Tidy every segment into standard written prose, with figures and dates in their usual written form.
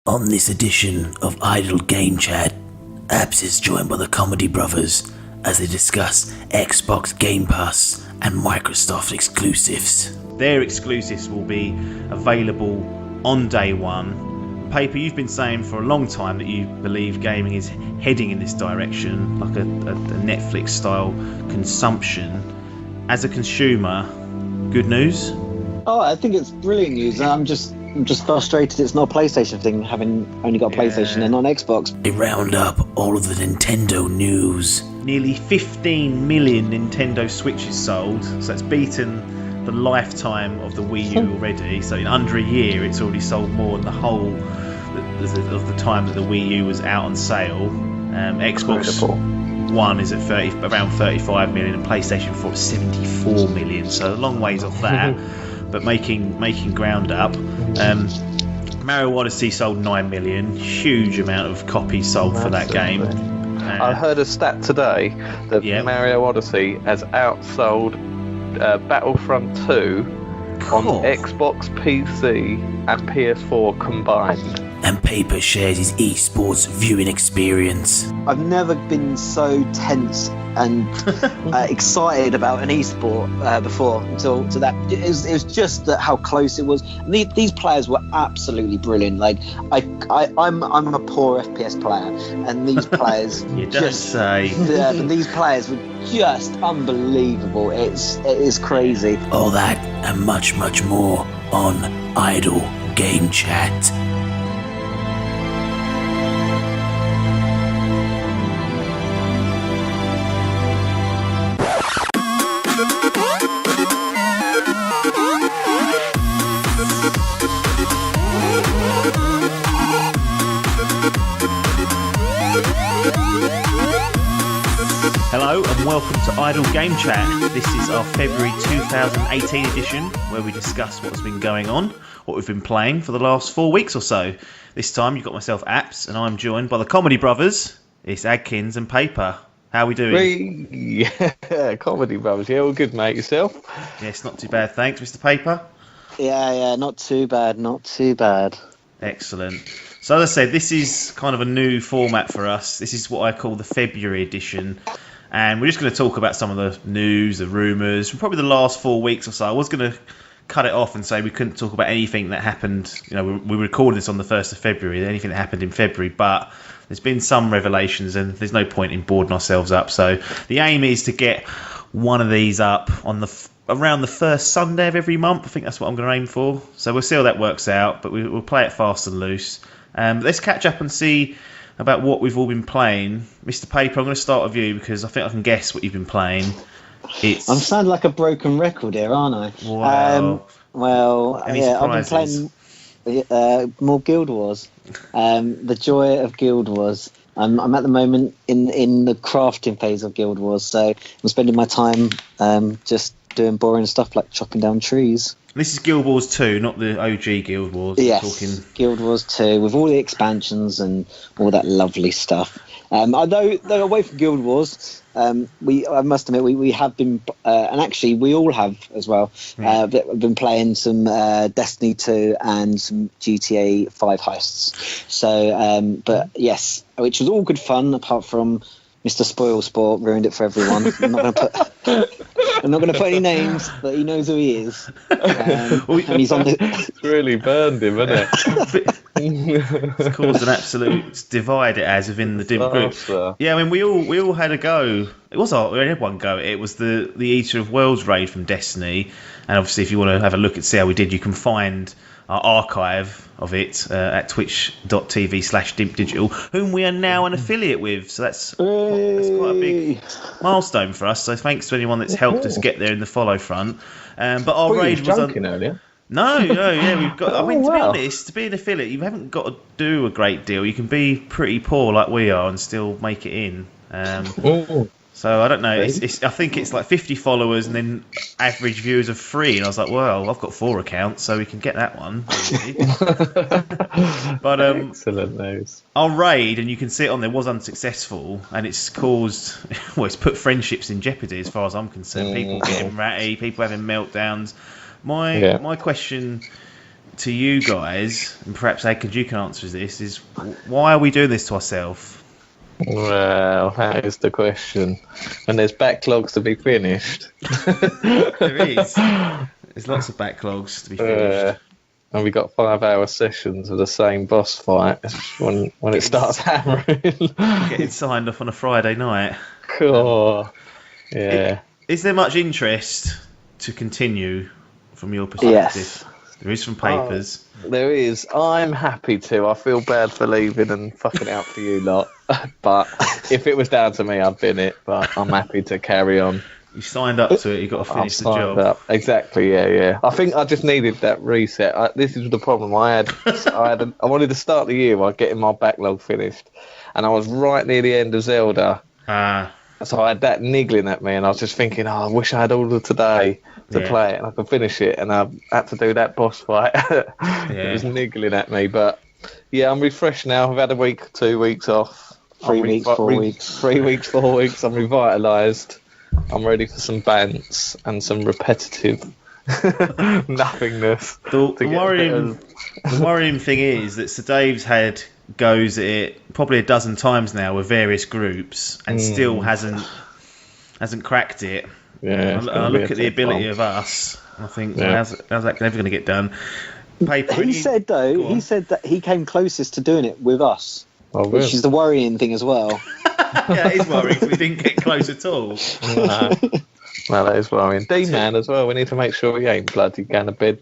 On this edition of Idle Game Chat, Abs is joined by the Comedy Brothers as they discuss Xbox Game Pass and Microsoft exclusives. Their exclusives will be available on day one. Paper, you've been saying for a long time that you believe gaming is heading in this direction, like a Netflix-style consumption. As a consumer, good news? Oh, I think it's brilliant news. I'm just frustrated it's not a PlayStation thing, having only got a PlayStation and not an Xbox. They round up all of the Nintendo news. Nearly 15 million Nintendo Switches sold, so that's beaten the lifetime of the Wii U already. So in under a year, it's already sold more than the whole of the time that the Wii U was out on sale. Xbox One is at around 35 million, and PlayStation 4 is 74 million. So a long ways off that. But making ground up. Mario Odyssey sold 9 million, huge amount of copies sold for that game. I heard a stat today that Mario Odyssey has outsold Battlefront 2 on Xbox, PC and PS4 combined. And Paper shares his eSports viewing experience. I've never been so tense and excited about an esport before until that. It was just that how close it was. And these players were absolutely brilliant. Like I'm a poor FPS player, and these players but these players were just unbelievable. It is crazy. All that and much more on Idle Game Chat. Hello and welcome to Idle Game Chat. This is our February 2018 edition where we discuss what's been going on, what we've been playing for the last 4 weeks or so. This time you've got myself, Apps, and I'm joined by the Comedy Brothers. It's Adkins and Paper. How are we doing? Yeah, Comedy Brothers. Yeah, all good, mate. Yourself? Yes, not too bad, thanks, Mr. Paper. Yeah, not too bad. Excellent. So as I said, this is kind of a new format for us. This is what I call the February edition. And we're just going to talk about some of the news, the rumours, from probably the last 4 weeks or so. I was going to cut it off and say we couldn't talk about anything that happened. You know, we recorded this on the 1st of February, anything that happened in February. But there's been some revelations and there's no point in boarding ourselves up. So the aim is to get one of these up on around the first Sunday of every month. I think that's what I'm going to aim for. So we'll see how that works out. But we'll play it fast and loose. Let's catch up and see about what we've all been playing. Mr. Paper, I'm going to start with you because I think I can guess what you've been playing. I'm sounding like a broken record here, aren't I? Wow. I've been playing more Guild Wars. The joy of Guild Wars. I'm at the moment in the crafting phase of Guild Wars, so I'm spending my time just doing boring stuff like chopping down trees. This is Guild Wars 2, not the OG Guild Wars. Yes, Guild Wars 2, with all the expansions and all that lovely stuff. Although away from Guild Wars, I must admit, we have been, and actually we all have as well, been playing some Destiny 2 and some GTA 5 heists. So, but yes, which was all good fun, apart from Mr. Spoil Sport ruined it for everyone. I'm not going to put any names, but he knows who he is. And he's on the. It's really burned him, hasn't it? It's caused an absolute divide. It has within the Dimp group. Yeah, I mean we all had a go. We had one go. It was the Eater of Worlds raid from Destiny, and obviously if you want to have a look and see how we did, you can find our archive of it at twitch.tv/dimpdigital, whom we are now an affiliate with. So that's quite a big milestone for us. So thanks to anyone that's helped us get there in the follow front. But our raid was earlier. No, we've got. I mean, to be honest, to be an affiliate, you haven't got to do a great deal. You can be pretty poor like we are and still make it in. So I don't know. I think it's like 50 followers and then average viewers of 3. And I was like, well, I've got 4 accounts, so we can get that one. But excellent news. Our raid, and you can see it on there, was unsuccessful, and it's caused, it's put friendships in jeopardy as far as I'm concerned. People getting ratty, people having meltdowns. My question to you guys, and perhaps Adkins, you can answer this, is why are we doing this to ourselves? Well, that is the question. And there's backlogs to be finished. There is. There's lots of backlogs to be finished. And we got 5-hour sessions of the same boss fight when it starts hammering. Getting signed off on a Friday night. Cool. Yeah. Is there much interest to continue from your perspective? Yes. There is from papers. There is. I'm happy to. I feel bad for leaving and fucking out for you lot. But if it was down to me, I'd bin it. But I'm happy to carry on. You signed up to it. You've got to finish the job. Up. Exactly. Yeah. I think I just needed that reset. This is the problem. I wanted to start the year by getting my backlog finished, and I was right near the end of Zelda. So I had that niggling at me, and I was just thinking, I wish I had all of today to play it, and I could finish it, and I had to do that boss fight. It was niggling at me, but yeah, I'm refreshed now. I've had a week, 2 weeks off. 3 weeks, 4 weeks. 3 weeks, 4 weeks. I'm revitalised. I'm ready for some bants and some repetitive nothingness. The worrying thing is that Sir Dave's had goes at it probably a dozen times now with various groups and still hasn't cracked it. Yeah, I look at the ability of us and I think, how's that ever going to get done? He said that he came closest to doing it with us, which is the worrying thing as well. Yeah, it is worrying because we didn't get close at all. No, that is worrying. D-Man as well, we need to make sure he ain't bloody going to bed,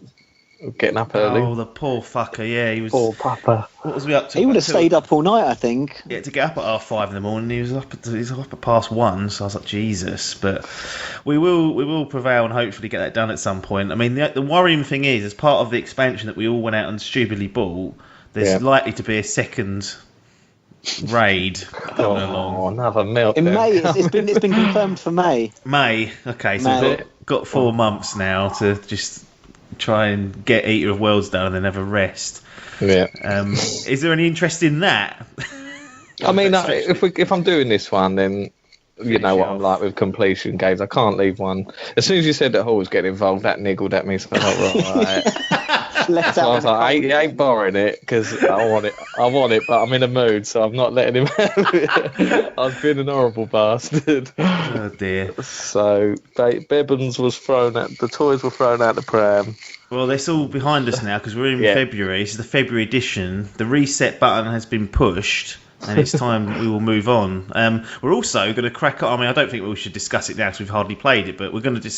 getting up early. Oh, the poor fucker, yeah, he was... Poor papa. What was we up to? He would have stayed up all night, I think. Yeah, to get up at 5:30 in the morning, he was up at 1:30, so I was like, Jesus. But we will prevail and hopefully get that done at some point. I mean, the worrying thing is, as part of the expansion that we all went out and stupidly bought, there's likely to be a second raid coming along. Another milk. In May, it's been confirmed for May. May, okay, so we've got 4 months now to just try and get Eater of Worlds done and then have a rest. Yeah. Is there any interest in that? I mean, if I'm doing this one, then you know what I'm like with completion games. I can't leave one. As soon as you said that Hall was getting involved, that niggled at me. So I was like, right. So I was like, I ain't borrowing it because I want it, but I'm in a mood, so I'm not letting him have it. I've been an horrible bastard. Oh dear. So Bebbins was the toys were thrown out the pram. Well, that's all behind us now because we're in February. This is the February edition. The reset button has been pushed, and it's time we will move on. We're also going to crack on. I mean, I don't think we should discuss it now because we've hardly played it, but we're going to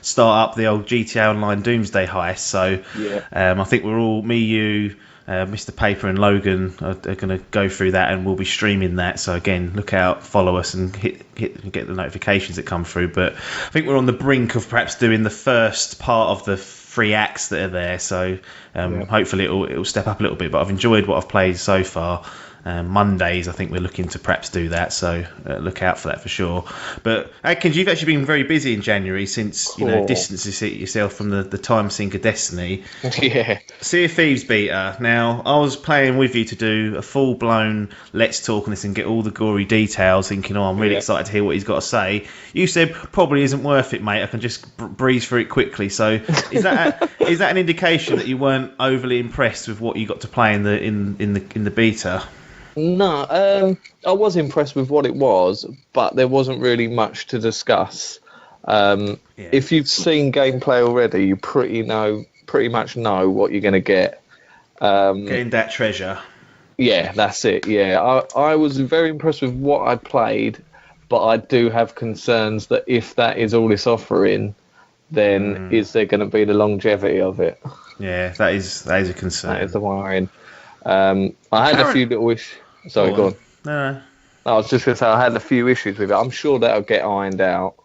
start up the old GTA Online Doomsday heist. So I think we're all, me, you, Mr. Paper and Logan are going to go through that, and we'll be streaming that. So again, look out, follow us, and get the notifications that come through. But I think we're on the brink of perhaps doing the first part of the 3 acts that are there. So hopefully it'll step up a little bit. But I've enjoyed what I've played so far. Mondays, I think we're looking to perhaps do that, so look out for that for sure. But Adkins, you've actually been very busy in January since distancing yourself from the time sink of Destiny. Yeah. Sea of Thieves beta. Now, I was playing with you to do a full-blown let's talk on this and get all the gory details, thinking, I'm really excited to hear what he's got to say. You said probably isn't worth it, mate. I can just breeze through it quickly. So is that an indication that you weren't overly impressed with what you got to play in the beta? No, I was impressed with what it was, but there wasn't really much to discuss. If you've seen gameplay already, you pretty much know what you're going to get. Getting that treasure. Yeah, that's it. Yeah, I was very impressed with what I played, but I do have concerns that if that is all it's offering, then is there going to be the longevity of it? Yeah, that is a concern. That is the worrying. I had a few little issues. Sorry, go on. No. I was just going to say I had a few issues with it. I'm sure that'll get ironed out.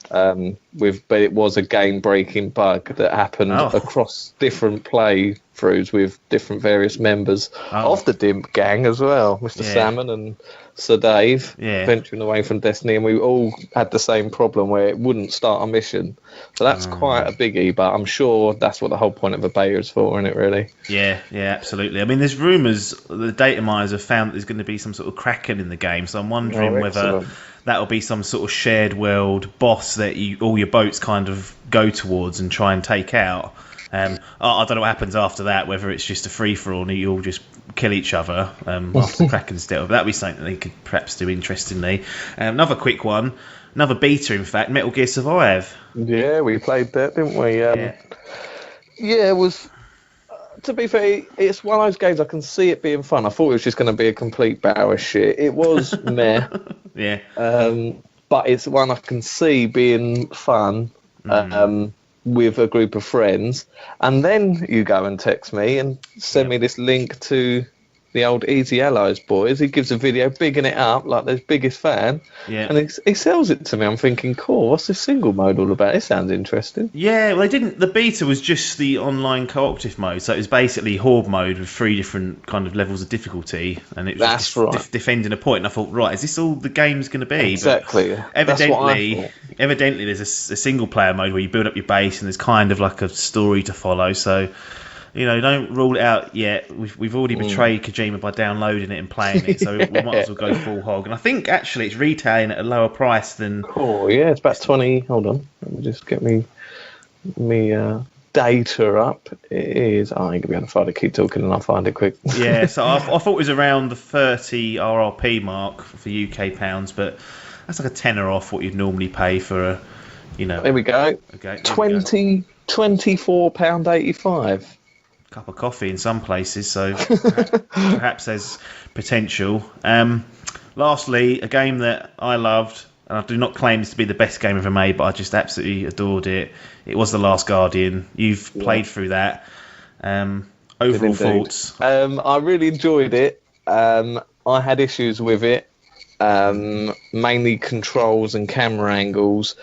But it was a game-breaking bug that happened across different playthroughs with different various members of the Dimp gang as well, Mr. Salmon and Sir Dave, venturing away from Destiny, and we all had the same problem where it wouldn't start a mission. So that's quite a biggie, but I'm sure that's what the whole point of a beta is for, isn't it, really? Yeah, absolutely. I mean, there's rumours, the data miners have found that there's going to be some sort of Kraken in the game, so I'm wondering whether that'll be some sort of shared world boss that all your boats kind of go towards and try and take out. I don't know what happens after that, whether it's just a free-for-all and you all just kill each other after the Kraken's dealt with. That'd be something that they could perhaps do interestingly. Another quick one, another beta, in fact, Metal Gear Survive. Yeah, we played that, didn't we? Yeah, it was... To be fair, it's one of those games I can see it being fun. I thought it was just going to be a complete barrel of shit. It was meh. Yeah. But it's one I can see being fun with a group of friends. And then you go and text me and send me this link to the old Easy Allies boys. He gives a video bigging it up like the biggest fan. Yeah. And he sells it to me. I'm thinking, cool, what's this single mode all about? It sounds interesting. Yeah, well, they didn't. The beta was just the online cooperative mode, so it was basically horde mode with 3 different kind of levels of difficulty, and it was defending a point. And I thought, right, is this all the game's going to be? Exactly. But evidently, there's a single player mode where you build up your base, and there's kind of like a story to follow. So, don't rule it out yet. We've already betrayed Kojima by downloading it and playing it, so we might as well go full hog. And I think actually it's retailing at a lower price than. Oh yeah, it's about 20. Hold on, let me just get me data up. It is. I ain't gonna be able to find it. Keep talking and I'll find it quick. Yeah, so I thought it was around the 30 RRP mark for UK pounds, but that's like a tenner off what you'd normally pay for a. There we go. Okay. £24.85. Cup of coffee in some places, so perhaps there's potential. Lastly, a game that I loved, and I do not claim this to be the best game ever made, but I just absolutely adored it. It was The Last Guardian. You've played through that. Overall thoughts? I really enjoyed it. I had issues with it, mainly controls and camera angles,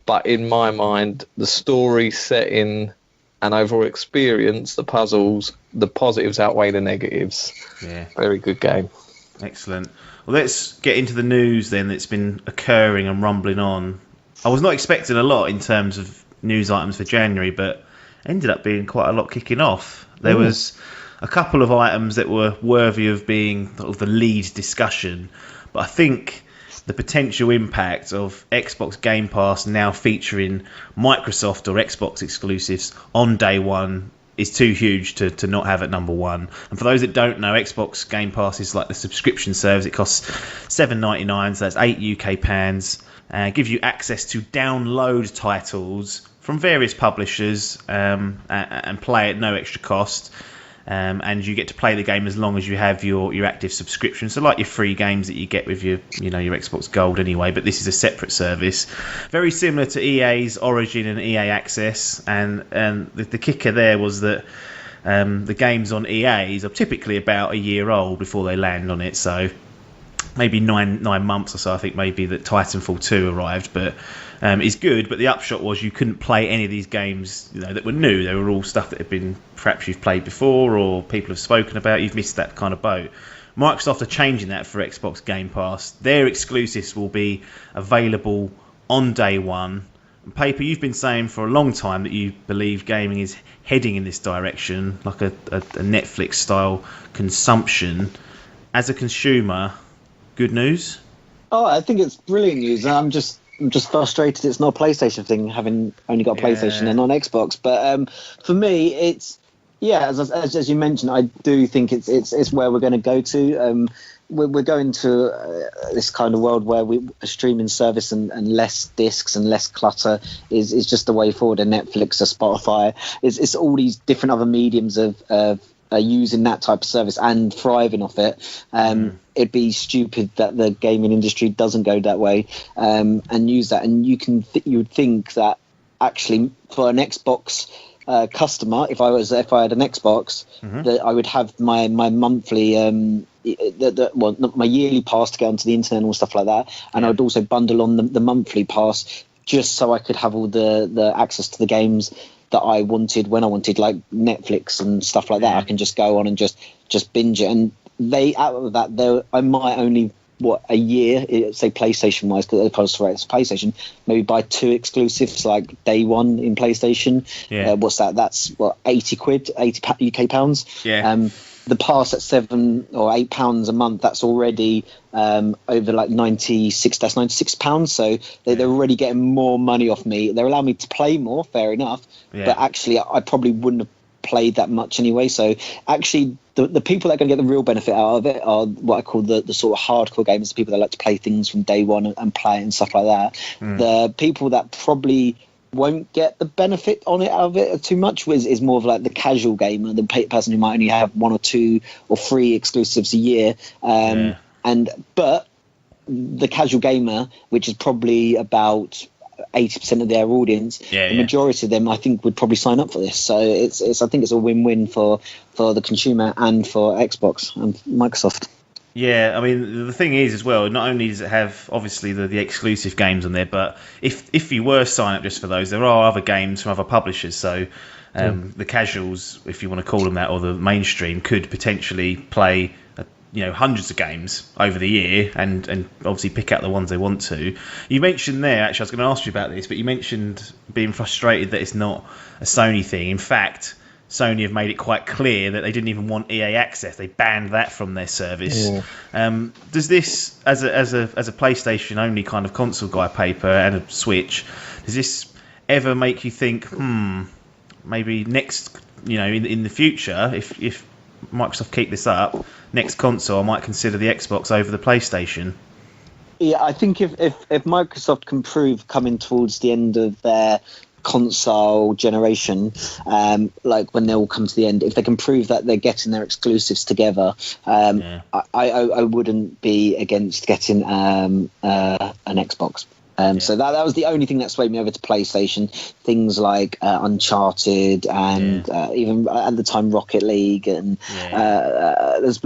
but in my mind, the story setting and overall experience, the puzzles, the positives outweigh the negatives. Yeah. Very good game. Excellent. Well, let's get into the news then that's been occurring and rumbling on. I was not expecting a lot in terms of news items for January, but ended up being quite a lot kicking off. There was a couple of items that were worthy of being sort of the lead discussion, but I think the potential impact of Xbox Game Pass now featuring Microsoft or Xbox exclusives on day one is too huge to not have at number one. And for those that don't know, Xbox Game Pass is like the subscription service. It costs $7.99, so that's £8 UK, gives you access to download titles from various publishers and play at no extra cost. And you get to play the game as long as you have your active subscription. So like your free games that you get with your Xbox Gold anyway, but this is a separate service. Very similar to EA's Origin and EA Access. And the kicker there was that the games on EA's are typically about a year old before they land on it. So maybe nine months or so, I think maybe that Titanfall 2 arrived, but is good. But the upshot was you couldn't play any of these games that were new. They were all stuff that had been perhaps you've played before or people have spoken about. You've missed that kind of boat. Microsoft are changing that for Xbox Game Pass. Their exclusives will be available on day one. And Paper, you've been saying for a long time that you believe gaming is heading in this direction, like a Netflix style consumption. As a consumer, good news? Oh, I think it's brilliant news. I'm just frustrated it's not a PlayStation thing, having only got a PlayStation and on Xbox. But for me, it's as you mentioned, I do think it's where we're going to go to. We're going to this kind of world where a streaming service and less discs and less clutter is just the way forward. And Netflix or Spotify, it's all these different other mediums of using that type of service and thriving off it. It'd be stupid that the gaming industry doesn't go that way and use that. And you would think that actually for an Xbox customer, if I had an Xbox, that I would have my monthly my yearly pass to get onto the internet and all stuff like that, and I would also bundle on the monthly pass just so I could have all the access to the games that I wanted when I wanted, like Netflix and stuff like that. I can just go on and just binge it. And out of that, I might only a year, say PlayStation wise, because opposed to it's PlayStation, maybe buy 2 exclusives like day one in PlayStation. What's that? That's £80, £80 UK. the pass at £7 or £8 a month, that's already over like 96. That's £96. So they're already getting more money off me. They're allowing me to play more, fair enough. Yeah. But actually, I probably wouldn't have played that much anyway. So actually, the people that are going to get the real benefit out of it are what I call the sort of hardcore gamers, the people that like to play things from day one and play it and stuff like that. The people that probably won't get the benefit out of it too much is more of like the casual gamer, the person who might only have 1 or 2 or 3 exclusives a year. But the casual gamer, which is probably about 80% of their audience, the majority of them I think would probably sign up for this. So it's I think it's a win-win for the consumer and for Xbox and Microsoft. Yeah, I mean, the thing is as well, not only does it have, obviously, the exclusive games on there, but if you were signing up just for those, there are other games from other publishers, so the casuals, if you want to call them that, or the mainstream, could potentially play hundreds of games over the year and obviously pick out the ones they want to. You mentioned there, actually, I was going to ask you about this, but you mentioned being frustrated that it's not a Sony thing. In fact, Sony have made it quite clear that they didn't even want EA access. They banned that from their service. Does this, as a PlayStation only kind of console guy paper and a Switch, does this ever make you think, maybe next, in the future, if Microsoft keep this up, next console I might consider the Xbox over the PlayStation? Yeah, I think if Microsoft can prove coming towards the end of their console generation, like when they all come to the end, if they can prove that they're getting their exclusives together, I wouldn't be against getting an Xbox. So that was the only thing that swayed me over to PlayStation. Things like Uncharted and even at the time Rocket League and there's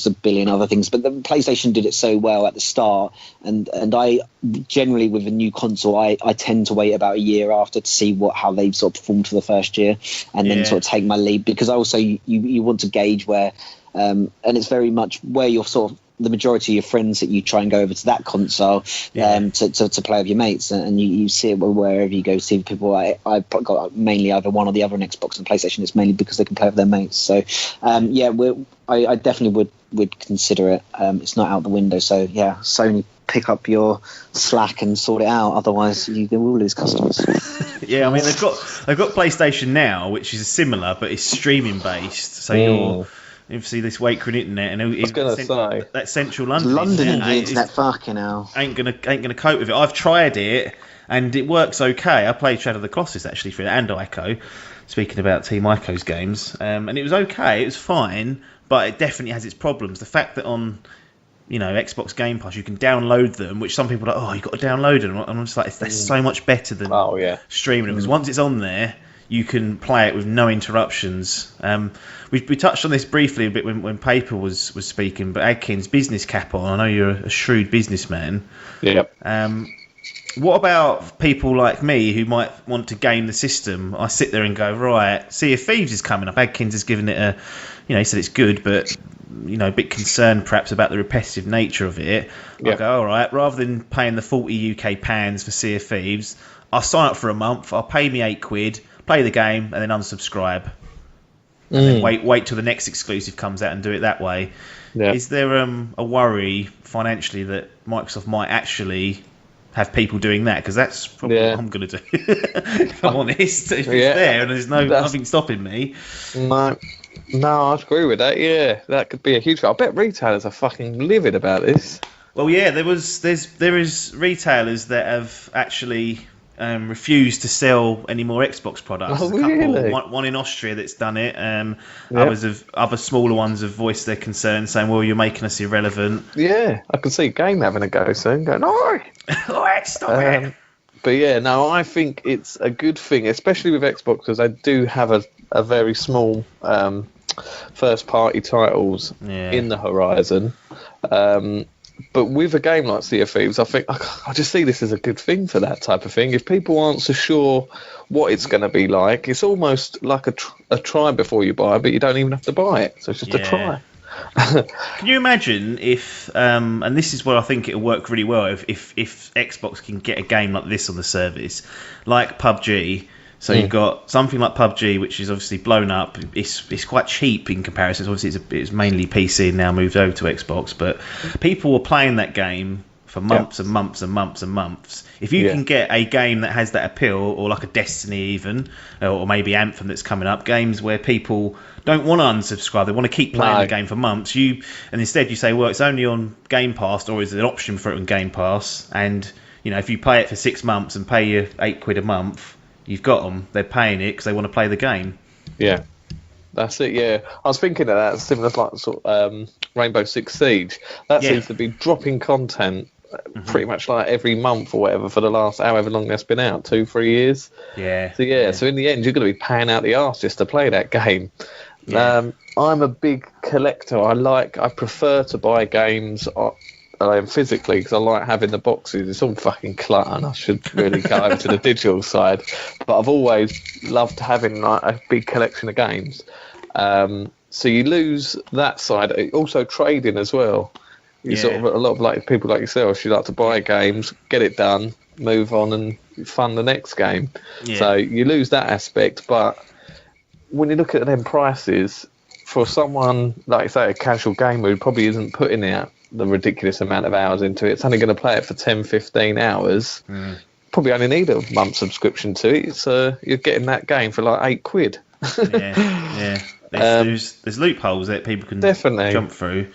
a billion other things. But the PlayStation did it so well at the start, and I generally with a new console I tend to wait about a year after to see how they sort of performed for the first year, and then sort of take my lead, because also you want to gauge where, and it's very much where you're sort of the majority of your friends that you try and go over to that console to play with your mates, and you see it wherever you go. See people. I've got mainly either one or the other on Xbox and PlayStation. It's mainly because they can play with their mates. So I definitely would consider it. It's not out the window. So yeah, Sony, pick up your slack and sort it out. Otherwise, you will lose customers. Yeah, I mean they've got PlayStation Now, which is similar, but it's streaming based. So you're obviously this Wakeford internet, and I was going to say that central London internet fucking hell ain't gonna cope with it. I've tried it and it works okay. I played Shadow of the Colossus actually through it, and Ico. Speaking about Team Ico's games, and it was okay. It was fine, but it definitely has its problems. The fact that on Xbox Game Pass you can download them, which some people are like, you've got to download them. And I'm just like, that's so much better than streaming them, because once it's on there, you can play it with no interruptions. We touched on this briefly a bit when Paper was speaking, but Adkins, business cap on. I know you're a shrewd businessman. Yep. What about people like me who might want to game the system? I sit there and go, right, Sea of Thieves is coming up. Adkins has given it he said it's good, but a bit concerned perhaps about the repetitive nature of it. I go, all right, rather than paying the 40 UK pounds for Sea of Thieves, I'll sign up for a month. I'll pay me £8, play the game, and then unsubscribe. And then wait till the next exclusive comes out and do it that way. Yeah. Is there a worry financially that Microsoft might actually have people doing that? Because that's probably what I'm going to do. If I'm honest, if it's there and there's nothing stopping me. No, I agree with that. Yeah, that could be a huge. I bet retailers are fucking livid about this. Well, yeah, there is retailers that have actually refused to sell any more Xbox products. Oh, really? One in Austria that's done it. Other smaller ones have voiced their concern, saying, "Well, you're making us irrelevant." Yeah, I can see Game having a go soon, going, "Oi, stop it." But yeah, no, I think it's a good thing, especially with Xbox, because they do have a very small first-party titles in the horizon. But with a game like Sea of Thieves, I think I just see this as a good thing for that type of thing. If people aren't so sure what it's going to be like, it's almost like a try before you buy, but you don't even have to buy it. So it's just a try. Can you imagine if, and this is where I think it'll work really well, if Xbox can get a game like this on the service, like PUBG. So you've got something like PUBG, which is obviously blown up. It's quite cheap in comparison. Obviously, it's mainly PC and now moved over to Xbox. But people were playing that game for months and months and months and months. If you can get a game that has that appeal, or like a Destiny even, or maybe Anthem that's coming up, games where people don't want to unsubscribe, they want to keep playing the game for months, and instead you say, well, it's only on Game Pass, or is there an option for it on Game Pass? And if you play it for 6 months and pay you £8 a month, you've got them. They're paying it because they want to play the game. Yeah, that's it. Yeah, I was thinking of that similar like sort of Rainbow Six Siege. That seems to be dropping content pretty much like every month or whatever for the last however long that's been out, 2-3 years. So in the end, you're going to be paying out the arse just to play that game. I'm a big collector. I prefer to buy games physically because I like having the boxes. It's all fucking clutter and I should really go over to the digital side, but I've always loved having like a big collection of games. So you lose that side. Also trading as well. You sort of, a lot of like people like yourself, you like to buy games, get it done, move on and fund the next game. So you lose that aspect. But when you look at them prices, for someone like say a casual gamer who probably isn't putting out the ridiculous amount of hours into it, it's only going to play it for 10-15 hours, probably only need a month subscription to it. So you're getting that game for like £8. There's loopholes that people can jump through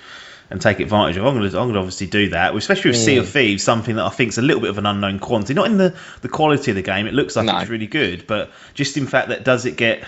and take advantage of. I'm going to obviously do that, especially with Sea of Thieves, something that I think is a little bit of an unknown quantity. Not in the quality of the game, it looks like it's really good, but just in fact that does it get...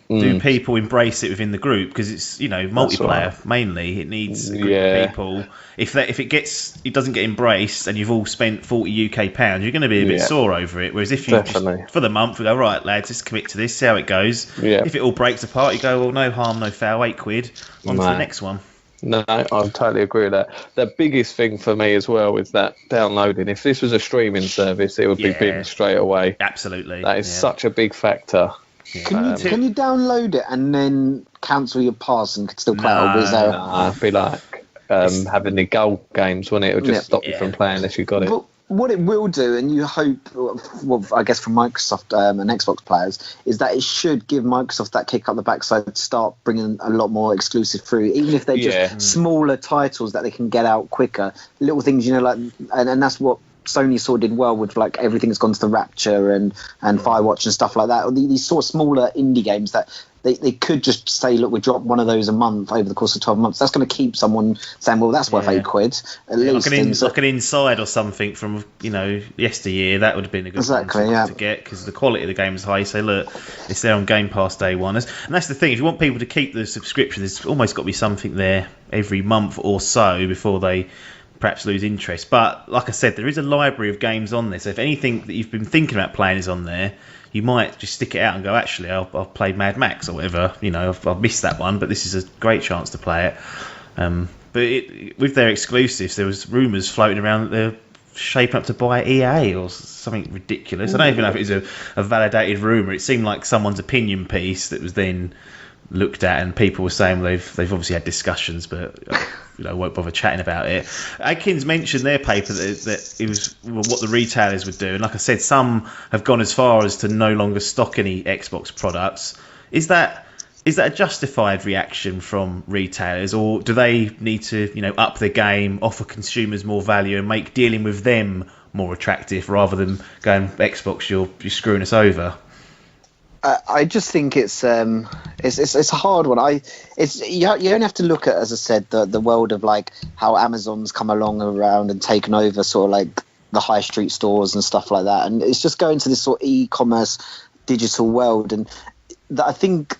Do people embrace it within the group? Because it's multiplayer mainly. It needs a group of people. If it doesn't get embraced, and you've all spent £40 UK, you're going to be a bit sore over it. Whereas if you just, for the month, we go right, lads, let's commit to this, see how it goes. If it all breaks apart, you go, well, no harm, no foul, £8 on to the next one. No, I totally agree with that. The biggest thing for me as well is that downloading. If this was a streaming service, it would be binned straight away. Absolutely, that is such a big factor. Can you download it and then cancel your pass and still play it? It'd be like having the gold games, wouldn't it? It would just stop you from playing unless you got it. But what it will do, and you hope, well, I guess from Microsoft and Xbox players, is that it should give Microsoft that kick up the backside to start bringing a lot more exclusive through, even if they're just smaller titles that they can get out quicker. Little things, like, and that's what Sony sort of did well with, like, everything that's gone to the Rapture and Firewatch and stuff like that. Or these sort of smaller indie games that they could just say, look, we drop one of those a month over the course of 12 months. That's going to keep someone saying, well, that's worth £8 at least. Like an Inside or something from yesteryear. That would have been a good one to get, because the quality of the game is high. You say, look, it's there on Game Pass day one, and that's the thing. If you want people to keep the subscription, there's almost got to be something there every month or so before they perhaps lose interest. But like I said, there is a library of games on there, so if anything that you've been thinking about playing is on there, you might just stick it out and go, actually, I've played Mad Max or whatever, I've missed that one, but this is a great chance to play it. But with their exclusives, there was rumours floating around that they're shaping up to buy EA or something ridiculous. I don't even know if it was a validated rumour. It seemed like someone's opinion piece that was then looked at, and people were saying they've obviously had discussions, but won't bother chatting about it. Adkins mentioned their paper that it was what the retailers would do, and like I said, some have gone as far as to no longer stock any Xbox products. Is that a justified reaction from retailers, or do they need to up their game, offer consumers more value, and make dealing with them more attractive rather than going, Xbox, you're screwing us over? I just think it's a hard one. You only have to look at, as I said, the world of like how Amazon's come along around and taken over sort of like the high street stores and stuff like that, and it's just going to this sort of e-commerce digital world, and I think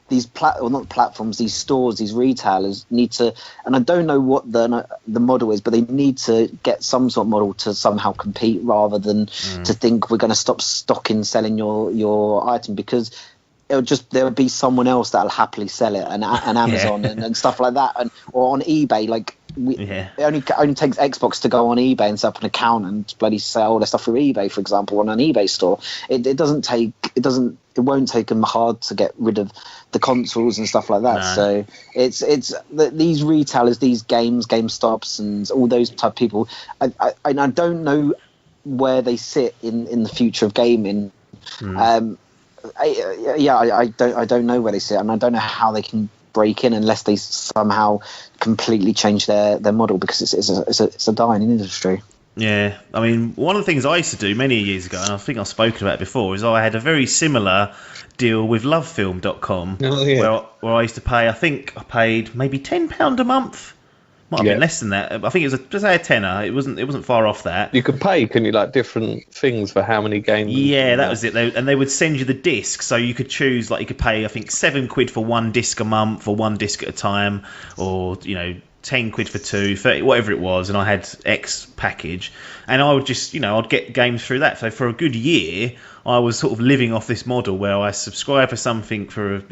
these platforms, these stores, these retailers need to, and I don't know what the model is, but they need to get some sort of model to somehow compete rather than to think we're going to stop selling your item, because there'll be someone else that'll happily sell it, and Amazon and stuff like that, or on eBay. Like it only takes Xbox to go on eBay and set up an account and bloody sell all their stuff through eBay, for example, on an eBay store. It won't take them hard to get rid of the consoles and stuff like that. No. So these retailers, these GameStops and all those type of people, I don't know where they sit in the future of gaming, I don't know where they sit, and I don't know how they can break in unless they somehow completely change their model, because it's a dying industry. Yeah, I mean, one of the things I used to do many years ago, and I think I've spoken about it before, is I had a very similar deal with lovefilm.com, where I used to pay, I think I paid maybe £10 a month. Might have been less than that. I think it was just a tenner. It wasn't far off that. You could pay, can you, like different things for how many games? Yeah, that was it. And they would send you the disc, so you could choose, like you could pay, I think, £7 for one disc a month, or one disc at a time, or £10 for 2, 30, whatever it was, and I had X package, and I would just, I'd get games through that. So for a good year, I was sort of living off this model where I subscribed for something for,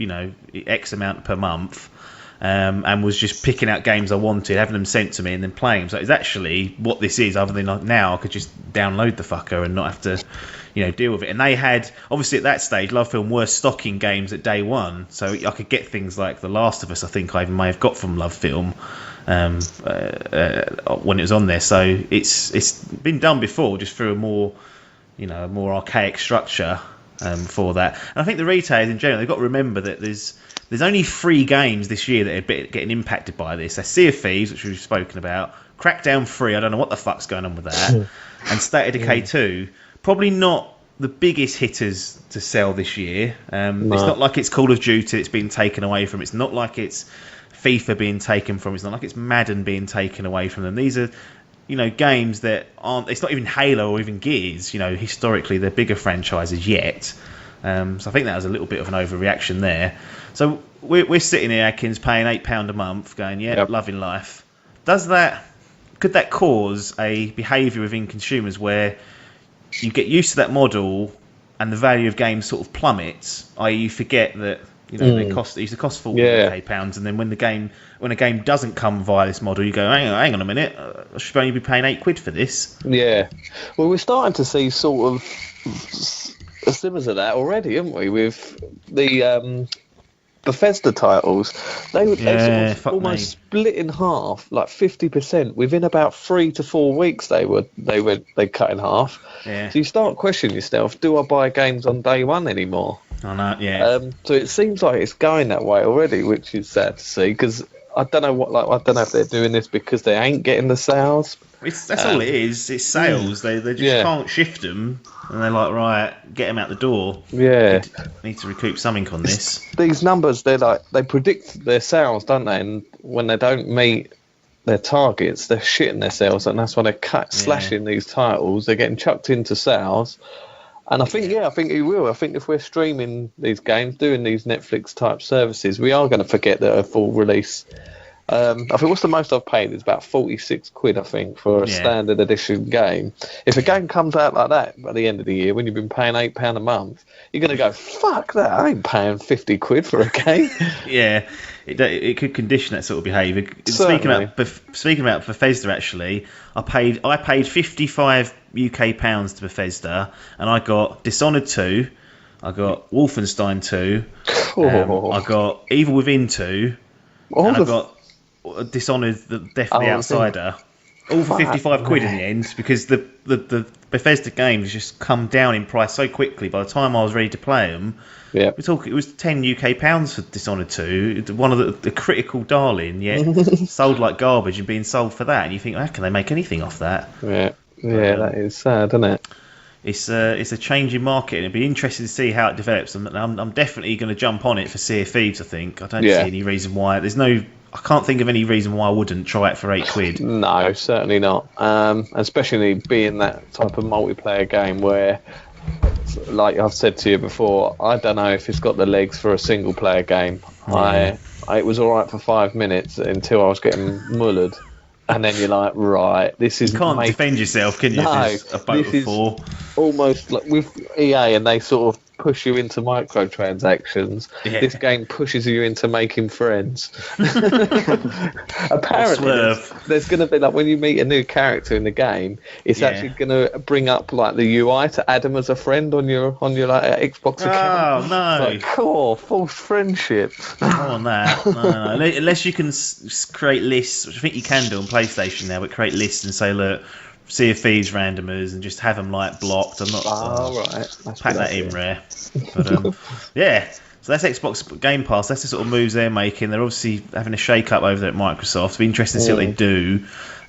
X amount per month, and was just picking out games I wanted, having them sent to me, and then playing them. So it's actually what this is, other than now I could just download the fucker and not have to, deal with it. And they had, obviously at that stage, LoveFilm were stocking games at day one, so I could get things like The Last of Us, I think I even may have got from LoveFilm, when it was on there. So it's been done before, just through a more archaic structure for that. And I think the retailers in general, they've got to remember that there's only 3 games this year that are getting impacted by this. There's Sea of Thieves, which we've spoken about, Crackdown 3, I don't know what the fuck's going on with that, and State of Decay 2. Probably not the biggest hitters to sell this year. It's not like it's Call of Duty that's been taken away from. It's not like it's FIFA being taken from. It's not like it's Madden being taken away from them. These are, games that aren't. It's not even Halo or even Gears. Historically they're bigger franchises yet. So I think that was a little bit of an overreaction there. So we're sitting here, Adkins, paying £8 a month, going, loving life. Could that cause a behaviour within consumers where you get used to that model and the value of games sort of plummets, i.e. you forget that they used to cost £40 and then when a game doesn't come via this model, you go, hang on a minute, I should only be paying £8 for this. Yeah, well, we're starting to see sort of similar to that already, haven't we? With the Bethesda titles, they would sort of almost split in half, like 50% within about 3 to 4 weeks. They cut in half. Yeah. So you start questioning yourself: do I buy games on day one anymore? I know. Yeah. So it seems like it's going that way already, which is sad to see. Because I don't know if they're doing this because they ain't getting the sales. That's all it is. It's sales. They just can't shift them, and they're like, right, get them out the door. Yeah, need to recoup something on this. These numbers, they predict their sales, don't they? And when they don't meet their targets, they're shitting their sales, and that's why they're slashing these titles. They're getting chucked into sales, and I think it will. I think if we're streaming these games, doing these Netflix type services, we are going to forget that a full release. I think what's the most I've paid is about £46, I think, for a standard edition game. If a game comes out like that by the end of the year, when you've been paying £8 a month, you're going to go, fuck that, I ain't paying £50 for a game. Yeah, it could condition that sort of behaviour. Speaking about Bethesda, actually, I paid 55 UK pounds to Bethesda, and I got Dishonored 2, I got Wolfenstein 2, I got Evil Within 2, and I got Dishonored, the Death of the Outsider, all for £55 in the end, because the Bethesda games just come down in price so quickly. By the time I was ready to play them, it was £10 UK pounds for Dishonored 2, one of the critical darling, yet sold like garbage and being sold for that. And you think, how can they make anything off that? Yeah, that is sad, isn't it? It's a changing market, and it'd be interesting to see how it develops. I'm definitely going to jump on it for Sea of Thieves. I think I don't see any reason why. I can't think of any reason why I wouldn't try it for £8. No, certainly not. Especially being that type of multiplayer game where, like I've said to you before, I don't know if it's got the legs for a single player game. Yeah. It was all right for 5 minutes until I was getting mullered. And then you're like, right, this is... You can't defend yourself, can you? No, a boat of 4. Almost like with EA, and they sort of push you into microtransactions. Yeah. This game pushes you into making friends. Apparently, there's going to be, like, when you meet a new character in the game, it's actually going to bring up, like, the UI to add him as a friend on your like Xbox account. Oh no! Like, cool, false friendship. On that, no. Unless you can create lists, which I think you can do on PlayStation now, but create lists and say, look, Sea of Thieves randomers and just have them like blocked. I'm not. Right. Pack that in rare. But yeah. So that's Xbox Game Pass. That's the sort of moves they're making. They're obviously having a shake-up over there at Microsoft. It'll be interesting to see what they do.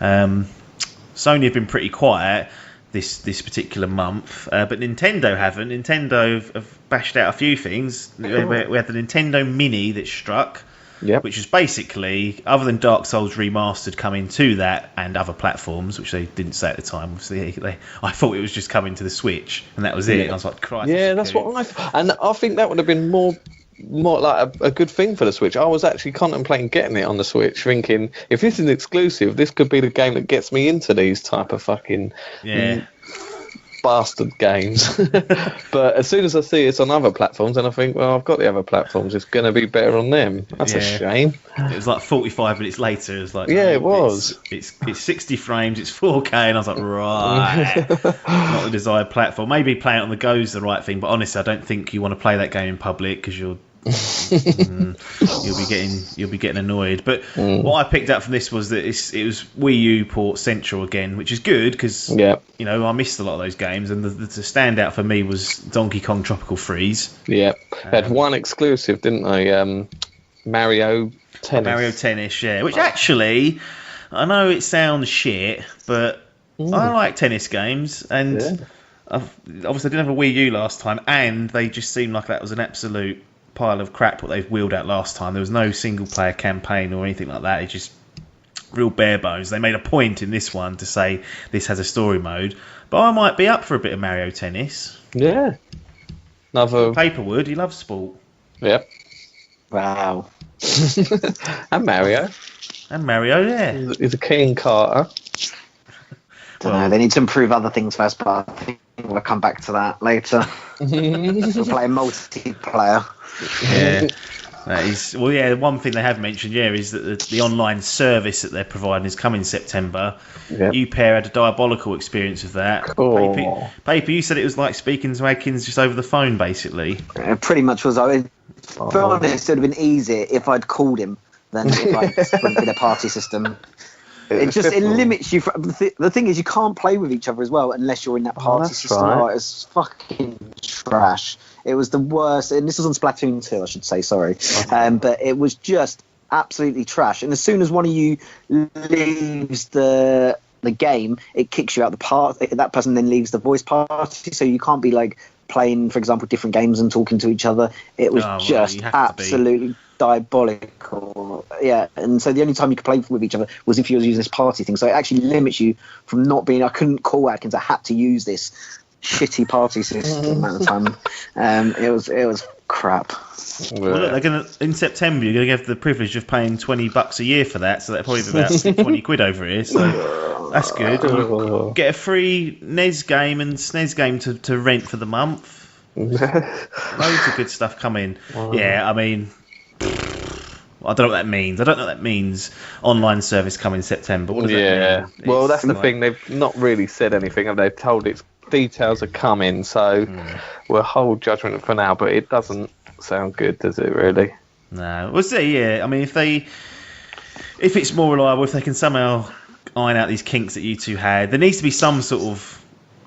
Sony have been pretty quiet this particular month, but Nintendo haven't. Nintendo have bashed out a few things. We had the Nintendo Mini that struck, which is basically, other than Dark Souls Remastered coming to that and other platforms, which they didn't say at the time. Obviously, I thought it was just coming to the Switch, and that was it. And I was like, Christ. Yeah, that's what I thought. And I think that would have been more like a good thing for the Switch. I was actually contemplating getting it on the Switch, thinking if this is exclusive, this could be the game that gets me into these type of fucking bastard games. But as soon as I see it's on other platforms, and I think, well, I've got the other platforms, it's going to be better on them. That's a shame. It was like 45 minutes later. It was like, it was. It's 60 frames. It's 4K, and I was like, right, not the desired platform. Maybe playing it on the go is the right thing, but honestly, I don't think you want to play that game in public because you'll be getting annoyed. But what I picked up from this was that it was Wii U port central again, which is good because I missed a lot of those games, and the standout for me was Donkey Kong Tropical Freeze. They had one exclusive, didn't they? Mario Tennis, which actually, I know it sounds shit, but I like tennis games, and obviously I didn't have a Wii U last time, and they just seemed like that was an absolute pile of crap what they've wheeled out last time. There was no single player campaign or anything like that. It's just real bare bones. They made a point in this one to say this has a story mode, but I might be up for a bit of Mario Tennis. Another Paperwood, he loves sport. Wow. And Mario, He's a keen karter. Don't know. They need to improve other things first, but I think we'll come back to that later. We'll play multiplayer. That is, one thing they have mentioned, is that the online service that they're providing is coming in September. You pair had a diabolical experience with that. Cool. Paper, you said it was like speaking to Adkins just over the phone, basically. It pretty much was. To be honest, it would have been easier if I'd called him than if I'd sprinted a party system. It limits you. The thing is, you can't play with each other as well unless you're in that party system. Right. Oh, it's fucking trash. It was the worst, and this was on Splatoon 2, I should say. Sorry, but it was just absolutely trash. And as soon as one of you leaves the game, it kicks you out the party. That person then leaves the voice party, so you can't be like playing, for example, different games and talking to each other. It was just absolutely diabolical. And so the only time you could play with each other was if you were using this party thing. So it actually limits you from not being. I couldn't call Adkins. I had to use this shitty party system at the time. It was crap. Well, look, they're gonna in September. You're gonna have the privilege of paying $20 a year for that, so that'll probably be about 20 quid over here. So that's good. Get a free NES game and SNES game to rent for the month. Loads of good stuff coming. I mean, I don't know what that means. I don't know what that means. Online service coming in September. What does that mean? Well, that's the thing. They've not really said anything, and they've told its details are coming. So we'll hold judgment for now. But it doesn't sound good, does it? Really? No. We'll see. I mean, if it's more reliable, if they can somehow iron out these kinks that you two had, there needs to be some sort of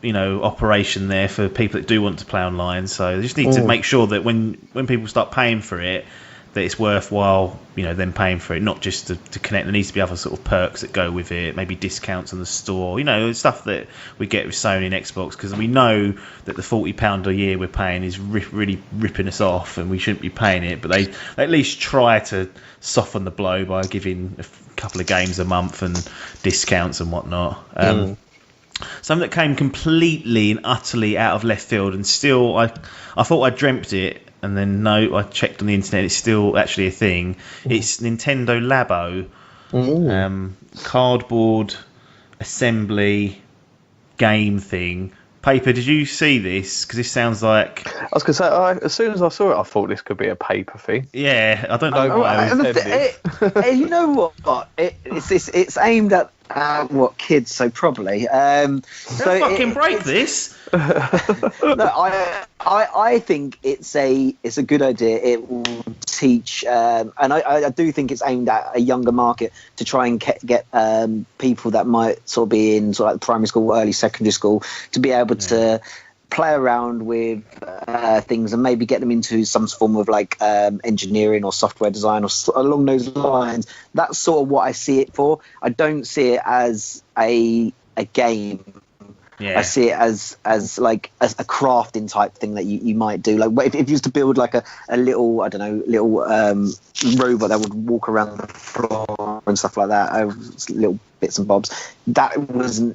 operation there for people that do want to play online. So they just need to make sure that when people start paying for it, that it's worthwhile, them paying for it, not just to connect. There needs to be other sort of perks that go with it, maybe discounts on the store, stuff that we get with Sony and Xbox, because we know that the £40 a year we're paying is really ripping us off, and we shouldn't be paying it. But they at least try to soften the blow by giving a couple of games a month and discounts and whatnot. Something that came completely and utterly out of left field, and still I thought I dreamt it, and then I checked on the internet, it's still actually a thing. It's Nintendo Labo, cardboard assembly game thing. Paper, did you see this? Because this sounds like... I was going to say, as soon as I saw it, I thought this could be a paper thing. Yeah, I don't know why I was you know what? It's aimed at What kids? So probably. Don't fucking break this. No, I think it's a good idea. It will teach, and I do think it's aimed at a younger market to try and get people that might sort of be in sort of like primary school, early secondary school, to be able to play around with things and maybe get them into some form of like engineering or software design or along those lines. That's sort of what I see it for. I don't see it as a game. I see it as a crafting type thing that you might do. Like if you used to build like a little, I don't know, robot that would walk around the floor and stuff like that, little bits and bobs. That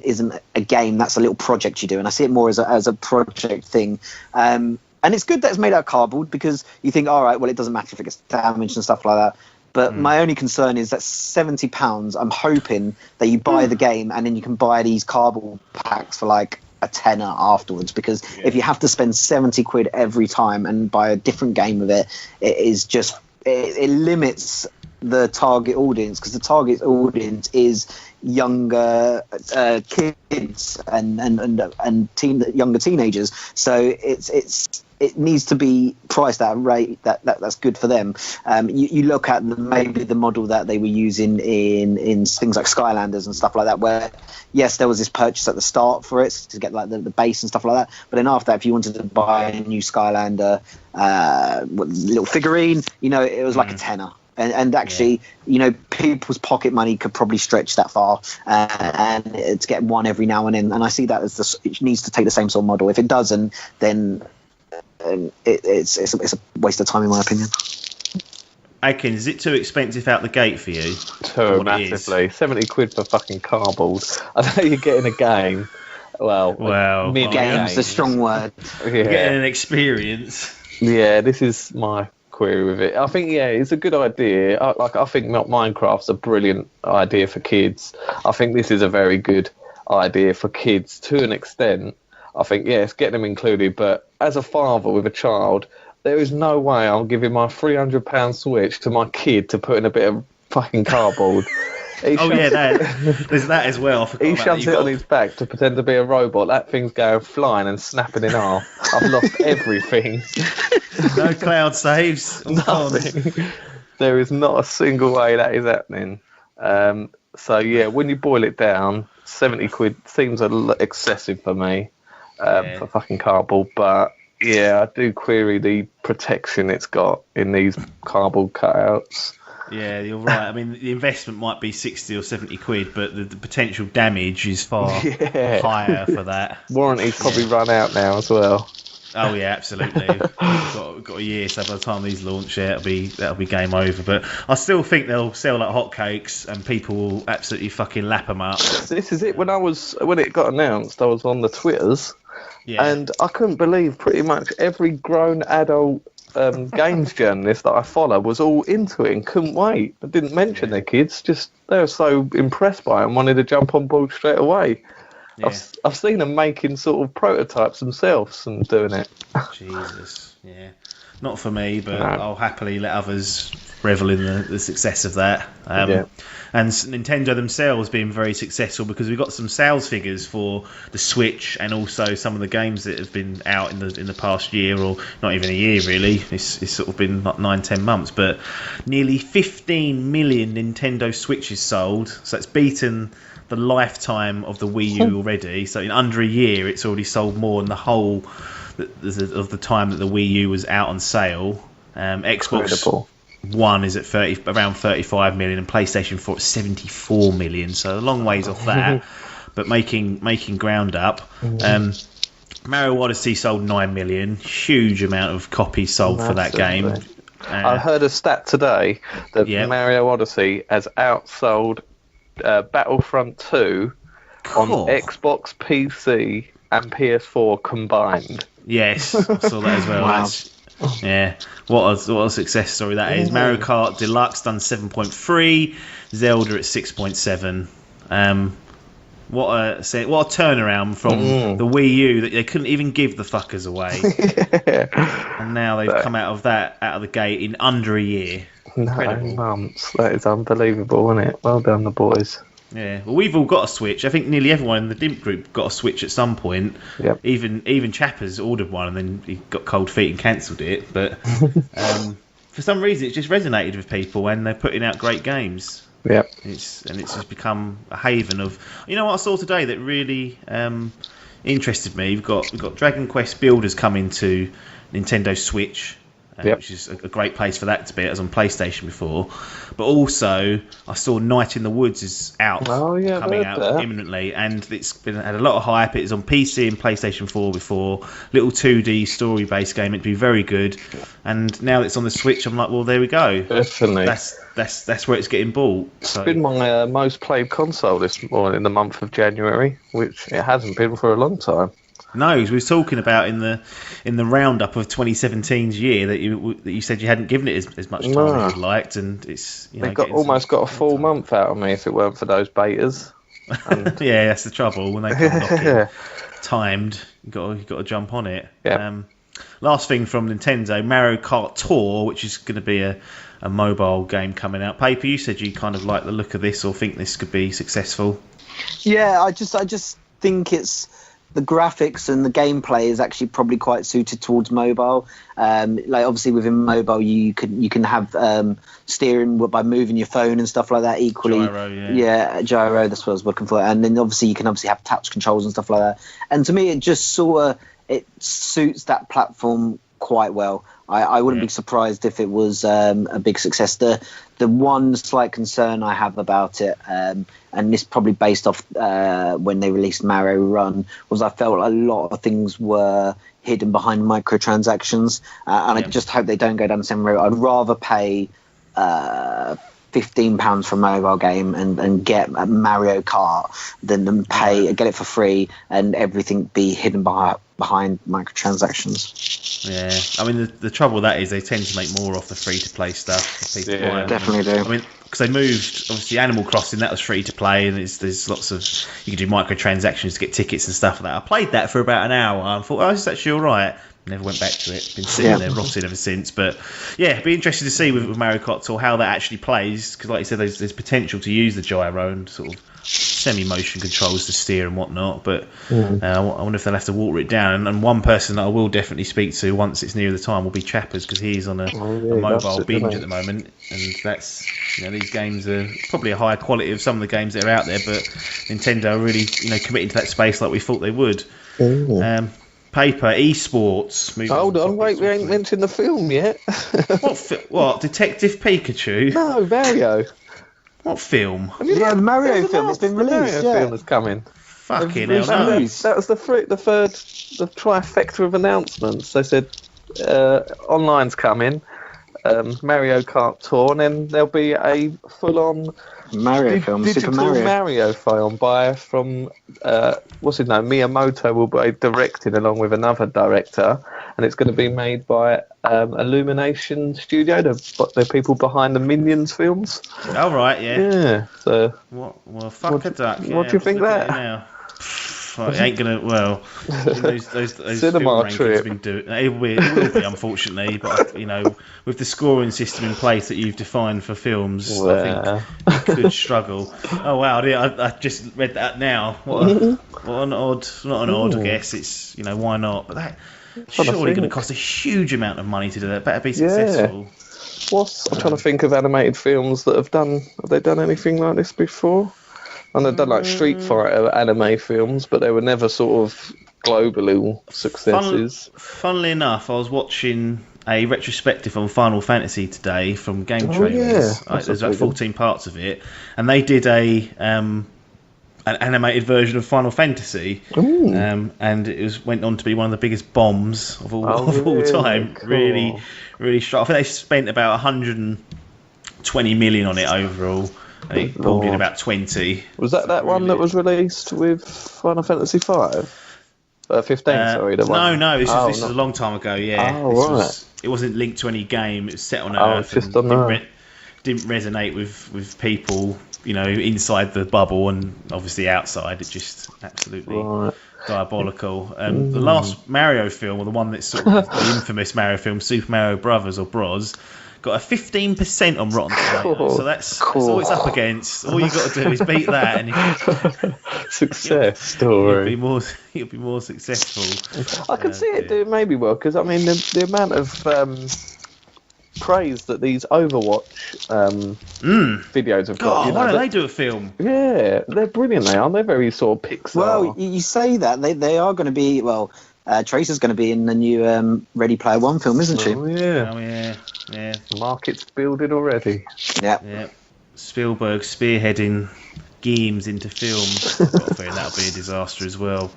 isn't a game. That's a little project you do, and I see it more as a project thing. And it's good that it's made out of cardboard, because you think, all right, well, it doesn't matter if it gets damaged and stuff like that. But my only concern is that £70, I'm hoping that you buy the game and then you can buy these cardboard packs for like a tenner afterwards. Because if you have to spend 70 quid every time and buy a different game of it, it limits the target audience, because the target audience is younger kids and younger teenagers. So it needs to be priced at a rate that's good for them. You look at maybe the model that they were using in things like Skylanders and stuff like that, where yes, there was this purchase at the start for it to get like the base and stuff like that, but then after that, if you wanted to buy a new Skylander little figurine, it was like a tenner. And actually, people's pocket money could probably stretch that far, and to get one every now and then. And I see that as it needs to take the same sort of model. If it doesn't, then it's a waste of time, in my opinion. Adkins, is it too expensive out the gate for you? Too massively. 70 quid for fucking cardboard. I know you're getting a game. Well, game's a strong word. You're getting an experience. Yeah, this is my query with it. I think it's a good idea. I think Minecraft's a brilliant idea for kids. I think this is a very good idea for kids to an extent. I think it's getting them included, but as a father with a child, there is no way I'm giving my £300 Switch to my kid to put in a bit of fucking cardboard. There's that as well. He shoves it on his back to pretend to be a robot. That thing's going flying and snapping in half. I've lost everything. No cloud saves. Nothing. There is not a single way that is happening. So when you boil it down, 70 quid seems excessive for me for fucking cardboard. But I do query the protection it's got in these cardboard cutouts. Yeah, you're right. I mean, the investment might be 60 or 70 quid, but the potential damage is far higher for that. Warranty's probably run out now as well. Oh yeah, absolutely. We've got a year, so by the time these launch, that'll be game over. But I still think they'll sell like hotcakes, and people will absolutely fucking lap them up. This is it. When it got announced, I was on the Twitters, and I couldn't believe pretty much every grown adult games journalist that I follow was all into it and couldn't wait. I didn't mention their kids, just they were so impressed by it and wanted to jump on board straight away. Yeah. I've seen them making sort of prototypes themselves and doing it. Jesus, not for me, but no. I'll happily let others revel in the success of that. And Nintendo themselves being very successful, because we've got some sales figures for the Switch and also some of the games that have been out in the past year, or not even a year really. It's sort of been like 9-10 months, but nearly 15 million Nintendo Switches sold. So it's beaten the lifetime of the Wii U already. So in under a year, it's already sold more than the whole of the time that the Wii U was out on sale. Xbox One is at around 35 million, and PlayStation 4 at 74 million. So a long ways off that, but making ground up. Mario Odyssey sold 9 million. Huge amount of copies sold for that game. I heard a stat today that Mario Odyssey has outsold Battlefront 2 on Xbox, PC, and PS4 combined. Yes, I saw that as well. Wow. What a success story that is. Mario Kart Deluxe done 7.3, Zelda at 6.7. What a turnaround from the Wii U that they couldn't even give the fuckers away. And now they've come out of the gate in under a year. 9 months. That is unbelievable, isn't it? Well done, the boys. Yeah, well, we've all got a Switch. I think nearly everyone in the Dimp group got a Switch at some point. Yep. Even Chappers ordered one and then he got cold feet and cancelled it. But for some reason, it's just resonated with people, and they're putting out great games. Yep. It's just become a haven of. You know what I saw today that really interested me? We've got Dragon Quest Builders coming to Nintendo Switch. Which is a great place for that to be. It was on PlayStation before, but also I saw Night in the Woods is out, coming out imminently, and it's had a lot of hype. It was on PC and PlayStation 4 before. Little 2D story-based game. It'd be very good, and now it's on the Switch. I'm like, well, there we go. Definitely. That's where it's getting bought. It's been my most played console this morning in the month of January, which it hasn't been for a long time. No, we were talking about in the roundup of 2017's year that you said you hadn't given it as much time as you'd liked, and it's almost got a full month out of me if it weren't for those betas. Yeah, that's the trouble when they come knocking. Timed, you got to jump on it. Yeah. Last thing from Nintendo, Mario Kart Tour, which is going to be a mobile game coming out. Paper, you said you kind of like the look of this or think this could be successful. Yeah, I just think it's. The graphics and the gameplay is actually probably quite suited towards mobile. Like obviously within mobile, you can have steering by moving your phone and stuff like that. Equally, gyro. Gyro. That's what I was looking for. And then obviously you can have touch controls and stuff like that. And to me, it just it suits that platform quite well. I wouldn't be surprised if it was a big success. The one slight concern I have about it, and this probably based off when they released Mario Run, was I felt a lot of things were hidden behind microtransactions, and I just hope they don't go down the same route. I'd rather pay £15 for a mobile game and get a Mario Kart than get it for free and everything be hidden behind microtransactions. Yeah, I mean the trouble with that is they tend to make more off the free to play stuff. People definitely do. I mean, because they moved obviously Animal Crossing, that was free to play, and there's lots of you can do microtransactions to get tickets and stuff like that. I played that for about an hour and thought, this is actually all right. Never went back to it. Been sitting there rotting ever since. But yeah, it'd be interesting to see with Mario Kart or how that actually plays, because like you said, there's potential to use the gyro and sort of semi-motion controls to steer and whatnot. But I wonder if they'll have to water it down. And one person that I will definitely speak to once it's near the time will be Chappers, because he's on a mobile binge at the moment, and that's these games are probably a higher quality of some of the games that are out there, but Nintendo are really committing to that space like we thought they would. Paper, eSports. Hold on, wait, we ain't mentioned the film yet. What? Detective Pikachu? No, Mario. What film? The Mario film. It's been released. The Mario film is coming. Fucking hell, no. That was the trifecta of announcements. They said online's coming, Mario Kart Tour, and then there'll be a full-on Mario film, digital Super Mario film from what's his name? Miyamoto will be directing along with another director, and it's going to be made by Illumination Studio, the people behind the Minions films. Oh right, yeah. Yeah. So well, fuck a duck. What do you think that? Now. It ain't gonna. Well, those cinema trip. Been doing. It will be, unfortunately. But with the scoring system in place that you've defined for films, I think you could struggle. Oh wow! I just read that now. What an odd, not an odd. I guess it's why not? But that surely going to cost a huge amount of money to do that. Better be successful. I'm trying to think of animated films that have they done anything like this before? And they've done like Street Fighter anime films, but they were never sort of globally successes. Funnily enough, I was watching a retrospective on Final Fantasy today from Game Trailers. There's about 14 parts of it, and they did an animated version of Final Fantasy, and it went on to be one of the biggest bombs of all time. Cool. Really, really strong. I think they spent about 120 million on it overall. He pulled in about 20. Was that one that was released with Final Fantasy 15? Sorry, the one. No, this was a long time ago. Yeah, it wasn't linked to any game. It was set on Earth. Just on Earth. Didn't resonate with people, inside the bubble and obviously outside. It just absolutely diabolical. The last Mario film, or the one that's sort of the infamous Mario film, Super Mario Brothers or Bros. got a 15% on Rotten Tomatoes. So that's all it's up against. All you got to do is beat that, and success story. You'll be more successful. I can see it doing maybe well, because I mean the amount of praise that these Overwatch videos have got. God, why don't they do a film? Yeah, they're brilliant. They are. They're very sort of Pixar. Well, you say that they are going to be. Well, Tracer's going to be in the new Ready Player One film, isn't she? Oh yeah. The market's building already. Yeah. Spielberg spearheading games into films. I've got a feeling that'll be a disaster as well.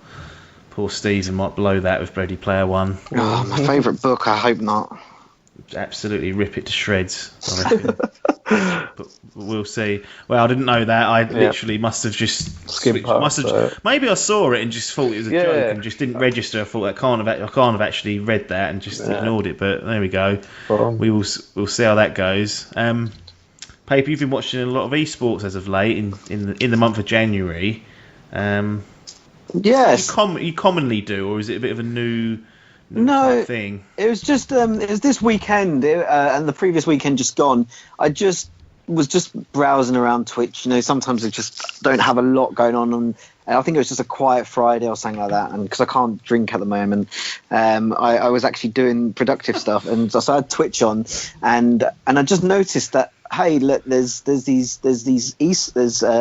Poor Steven might blow that with Ready Player One. Oh, my favourite book. I hope not. Absolutely rip it to shreds, I reckon. But we'll see. Well, I didn't know that. I literally must have just skimmed past it. Maybe I saw it and just thought it was a joke and just didn't register. I thought I can't have actually read that and just ignored it. But there we go. We'll see how that goes. Paper, you've been watching a lot of eSports as of late in the month of January. Yes. You commonly do, or is it a bit of a new thing? It was just it was this weekend and the previous weekend just gone. I was just browsing around Twitch. Sometimes I just don't have a lot going on, and I think it was just a quiet Friday or something like that. And because I can't drink at the moment, I was actually doing productive stuff, and so I had Twitch on, and I just noticed that. Hey, look, there's a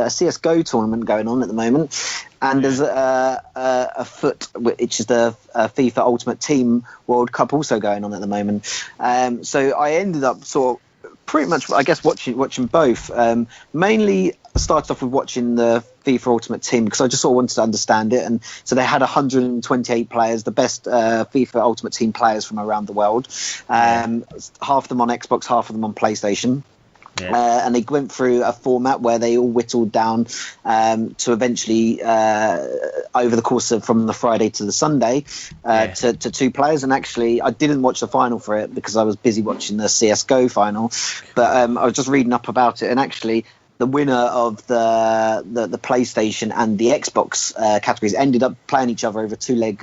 CS:GO tournament going on at the moment, and there's a FUT, which is the FIFA Ultimate Team World Cup, also going on at the moment. So I ended up sort of pretty much, I guess, watching both. Mainly started off with watching the FIFA Ultimate Team because I just sort of wanted to understand it, and so they had 128 players, the best FIFA Ultimate Team players from around the world. Half of them on Xbox, half of them on PlayStation. And they went through a format where they all whittled down to eventually, over the course of from the Friday to the Sunday, to 2 players. And actually, I didn't watch the final for it because I was busy watching the CS:GO final. But I was just reading up about it, and actually, the winner of the PlayStation and the Xbox categories ended up playing each other over a 2-leg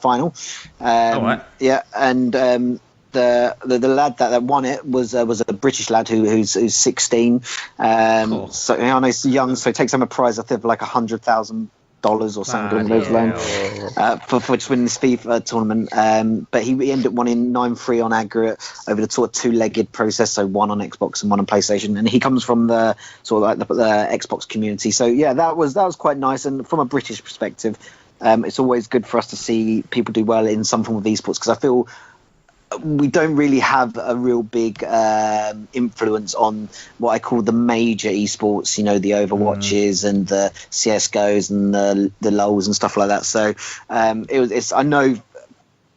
final. Yeah, and. The lad that won it was a British lad who's 16. Cool. So I know he's young, so he takes home a prize I think of like $100,000 or something along those lines for just winning this FIFA tournament. But he ended up winning 9-3 on aggregate over the sort of 2-legged process, so 1 on Xbox and 1 on PlayStation. And he comes from the sort of like the Xbox community. So yeah, that was quite nice. And from a British perspective, it's always good for us to see people do well in some form of esports, because I feel we don't really have a real big influence on what I call the major esports, the Overwatches and the CS:GOs and the LoLs and stuff like that. So I know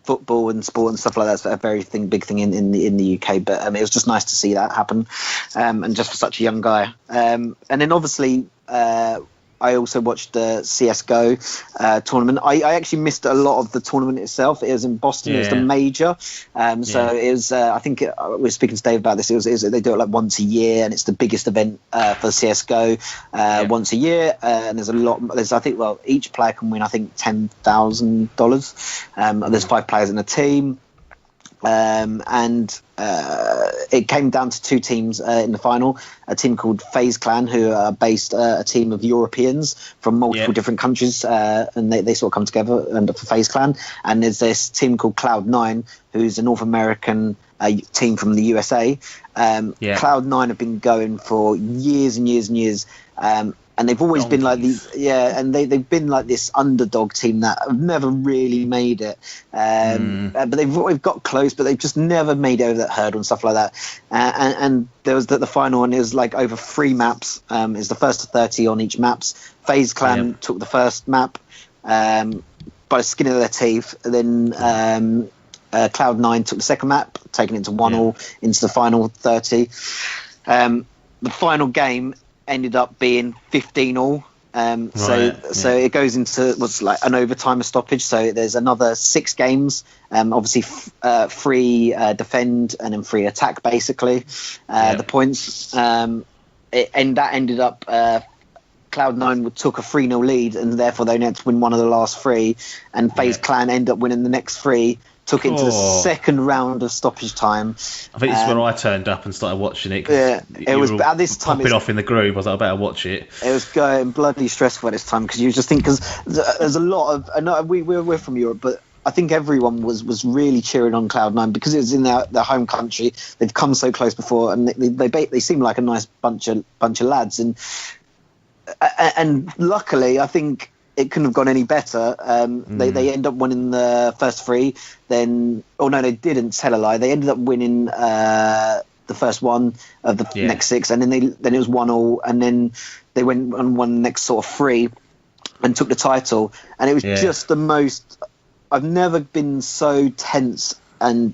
football and sport and stuff like that's a very big thing in the UK, but it was just nice to see that happen, and just for such a young guy. And then obviously I also watched the CS:GO tournament. I actually missed a lot of the tournament itself. It was in Boston. It was the major. So it was. I think we were speaking to Dave about this. It was they do it like once a year, and it's the biggest event for CS:GO once a year. And there's a lot. I think each player can win $10,000. There's 5 players in a team. And it came down to 2 teams in the final. A team called FaZe Clan, who are based a team of Europeans from multiple different countries, and they sort of come together for FaZe Clan. And there's this team called Cloud9, who's a North American team from the USA. Cloud9 have been going for years and years and years. And they've always been like these, and they've been like this underdog team that have never really made it. But they've got close, but they've just never made it over that hurdle and stuff like that. And there was the final, and it was like over 3 maps. It's the first to 30 on each maps. FaZe Clan took the first map by the skin of their teeth. Then Cloud9 took the second map, taking it to 1-1 into the final 30. The final game ended up being 15-all. So it goes into what's like an overtime, a stoppage. So there's another 6 games. Obviously, 3 defend and then 3 attack. Basically, the points. That ended up. Cloud9 took a 3-0 lead, and therefore they had to win one of the last 3. And FaZe Clan ended up winning the next 3 took it into the second round of stoppage time. I think this is where I turned up and started watching it. Yeah, it was at this time. Popping off in the group, I was like, I better watch it. It was going bloody stressful at this time because you just think because there's a lot of. I know we're from Europe, but I think everyone was really cheering on Cloud9 because it was in their home country. They've come so close before, and they seem like a nice bunch of lads. And luckily, I think it couldn't have gone any better. They end up winning the first three. Then, they didn't. Tell a lie. They ended up winning the first one of the next six, and then it was 1-1, and then they went and won the next sort of three, and took the title. And it was just the most. I've never been so tense and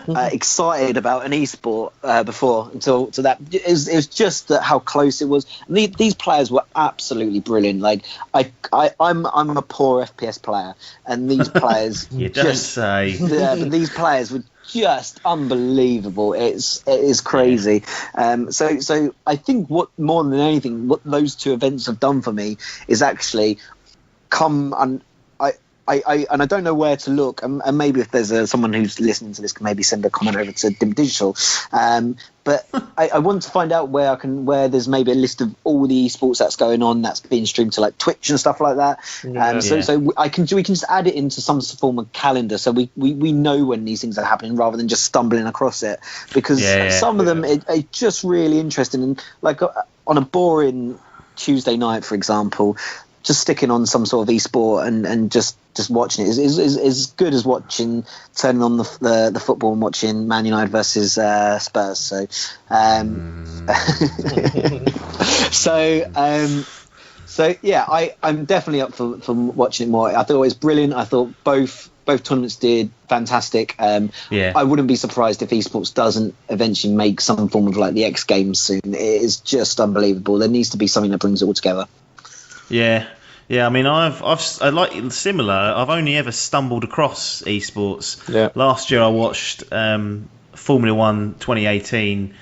excited about an esport before until that. It was just how close it was. And these players were absolutely brilliant. Like I'm a poor FPS player, and these players. You don't say. Yeah, but these players were just unbelievable. It is crazy. So I think what more than anything, what those two events have done for me is actually come and. And I don't know where to look, and maybe if there's someone who's listening to this can maybe send a comment over to Dimp Digital. But I want to find out where there's maybe a list of all the esports that's going on that's being streamed to like Twitch and stuff like that. So we can just add it into some form of calendar, so we know when these things are happening rather than just stumbling across it. Because some of them are just really interesting, and like on a boring Tuesday night, for example. Just sticking on some sort of esport and just watching it is good as turning on the football and watching Man United versus Spurs. So, I'm definitely up for watching it more. I thought it was brilliant. I thought both tournaments did fantastic. I wouldn't be surprised if esports doesn't eventually make some form of like the X Games soon. It is just unbelievable. There needs to be something that brings it all together. Yeah. I mean, I've like similar. I've only ever stumbled across esports. Yeah. Last year, I watched Formula 1 2018.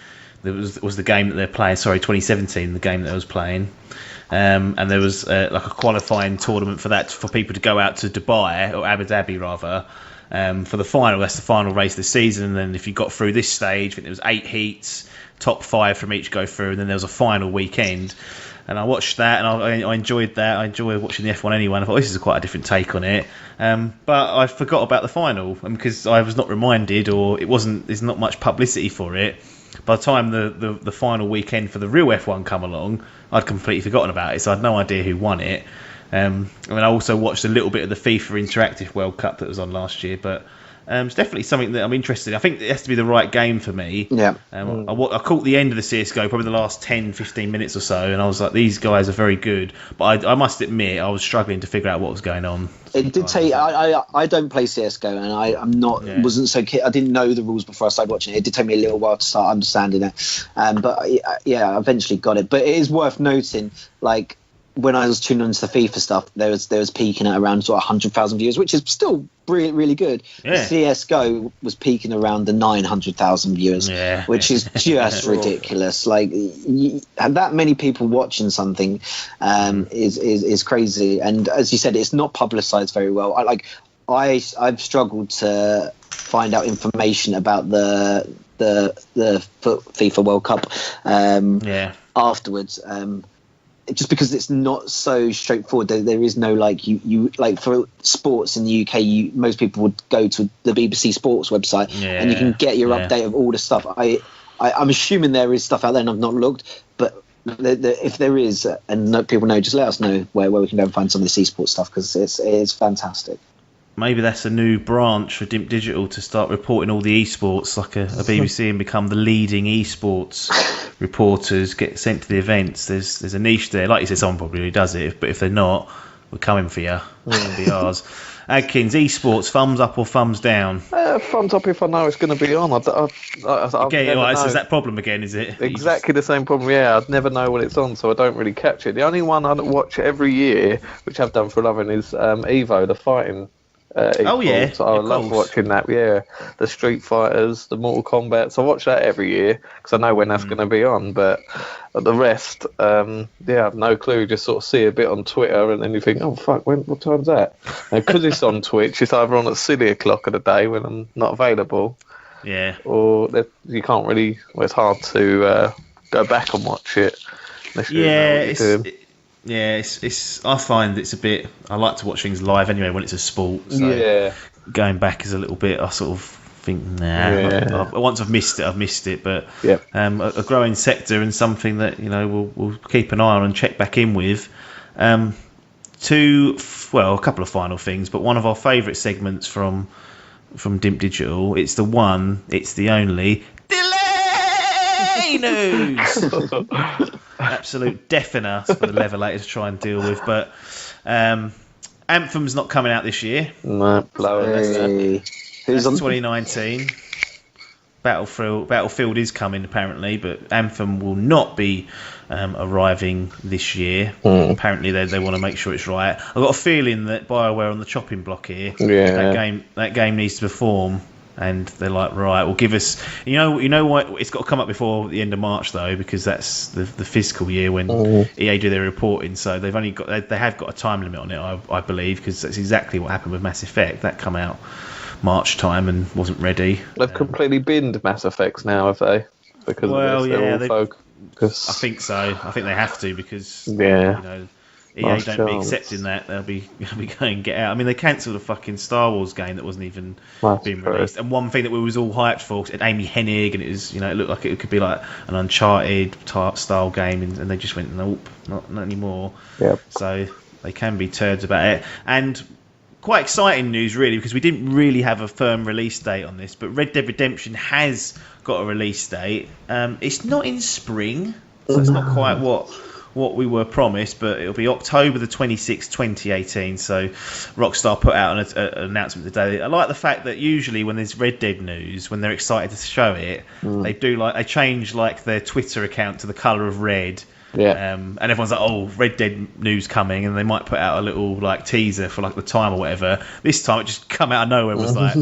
There was the game that they're playing. Sorry, 2017, the game that I was playing. And there was like a qualifying tournament for that for people to go out to Dubai or Abu Dhabi rather. For the final. That's the final race of the season. And then if you got through this stage, I think there was 8 heats, top 5 from each go through, and then there was a final weekend. And I watched that, and I enjoyed that. I enjoy watching the F1 anyway. And I thought this is quite a different take on it. But I forgot about the final because I was not reminded, or there's not much publicity for it. By the time the final weekend for the real F1 come along, I'd completely forgotten about it, so I had no idea who won it. I also watched a little bit of the FIFA Interactive World Cup that was on last year, but it's definitely something that I'm interested in. I think it has to be the right game for me. Yeah. I caught the end of the CSGO, probably the last 10, 15 minutes or so, and I was like, these guys are very good. But I must admit, I was struggling to figure out what was going on. It did take. I don't play CSGO, and I'm not wasn't so. I didn't know the rules before I started watching it. It did take me a little while to start understanding it. But I eventually got it. But it is worth noting, like, when I was tuning into the FIFA stuff, there was peaking at around sort of 100,000 viewers, which is still really, really good. Yeah. CSGO was peaking around the 900,000 viewers, which is just ridiculous. Like that many people watching something is crazy. And as you said, it's not publicised very well. I've struggled to find out information about the FIFA World Cup afterwards. Just because it's not so straightforward. There is no you like for sports in the UK. Most people would go to the BBC Sports website and you can get your update of all the stuff. I'm assuming there is stuff out there, and I've not looked. But if there is, and people know, just let us know where we can go and find some of this esports stuff because it is fantastic. Maybe that's a new branch for Dimp Digital to start reporting all the esports, like a BBC, and become the leading esports reporters, get sent to the events. There's a niche there. Like you said, someone probably does it, but if they're not, we're coming for you. It'll be ours. Adkins, esports, thumbs up or thumbs down? Thumbs up if I know it's going to be on. So it's that problem again, is it? Exactly the same problem, I'd never know when it's on, so I don't really catch it. The only one I watch every year, which I've done for a living, is Evo, the fighting Oh, yeah, eSports. I of love course. watching that. Yeah, the Street Fighters, the Mortal Kombat. I watch that every year because I know when that's going to be on. But the rest, I have no clue. You just sort of see a bit on Twitter, and then you think, oh fuck, what time's that? Because it's on Twitch, it's either on at silly o'clock of the day when I'm not available. Yeah. Or you can't really. Well, it's hard to go back and watch it. Unless you know what you're doing. It's. I find it's a bit. I like to watch things live anyway when it's a sport. So Yeah. going back is a little bit. I sort of think, nah. Yeah. Once I've missed it, I've missed it. But Yep. a growing sector and something that we'll keep an eye on and check back in with. A couple of final things, but one of our favourite segments from Dimp Digital. It's the one. It's the only. Delay news. Absolute deafener for the Levelator to try and deal with, but Anthem's not coming out this year. No, blow it. Who's on? 2019. Battlefield is coming apparently, but Anthem will not be arriving this year. Apparently they want to make sure it's right. I've got a feeling that BioWare on the chopping block here. Yeah. That game needs to perform, and they're like, right, well, give us. You know what? It's got to come up before the end of March though, because that's the fiscal year when EA do their reporting. So they have got a time limit on it, I believe, because that's exactly what happened with Mass Effect. That come out March time and wasn't ready. They've completely binned Mass Effects now, have they? Because of focus. I think so. I think they have to because EA Last don't be chance. accepting that. They'll be going get out. I mean, they cancelled a fucking Star Wars game that wasn't even being released. And one thing that we was all hyped for, it had Amy Hennig, and it was it looked like it could be like an Uncharted style game, and they just went nope, not anymore. Yep. So they can be turds about it. And quite exciting news, really, because we didn't really have a firm release date on this, but Red Dead Redemption has got a release date. It's not in spring, so it's not quite what we were promised, but it'll be October the 26th, 2018. So Rockstar put out an announcement today. I like the fact that usually when there's Red Dead news, when they're excited to show it, they change like their Twitter account to the colour of red. Yeah. And everyone's like, oh, Red Dead news coming, and they might put out a little like teaser for like the time or whatever. This time it just come out of nowhere. It was like,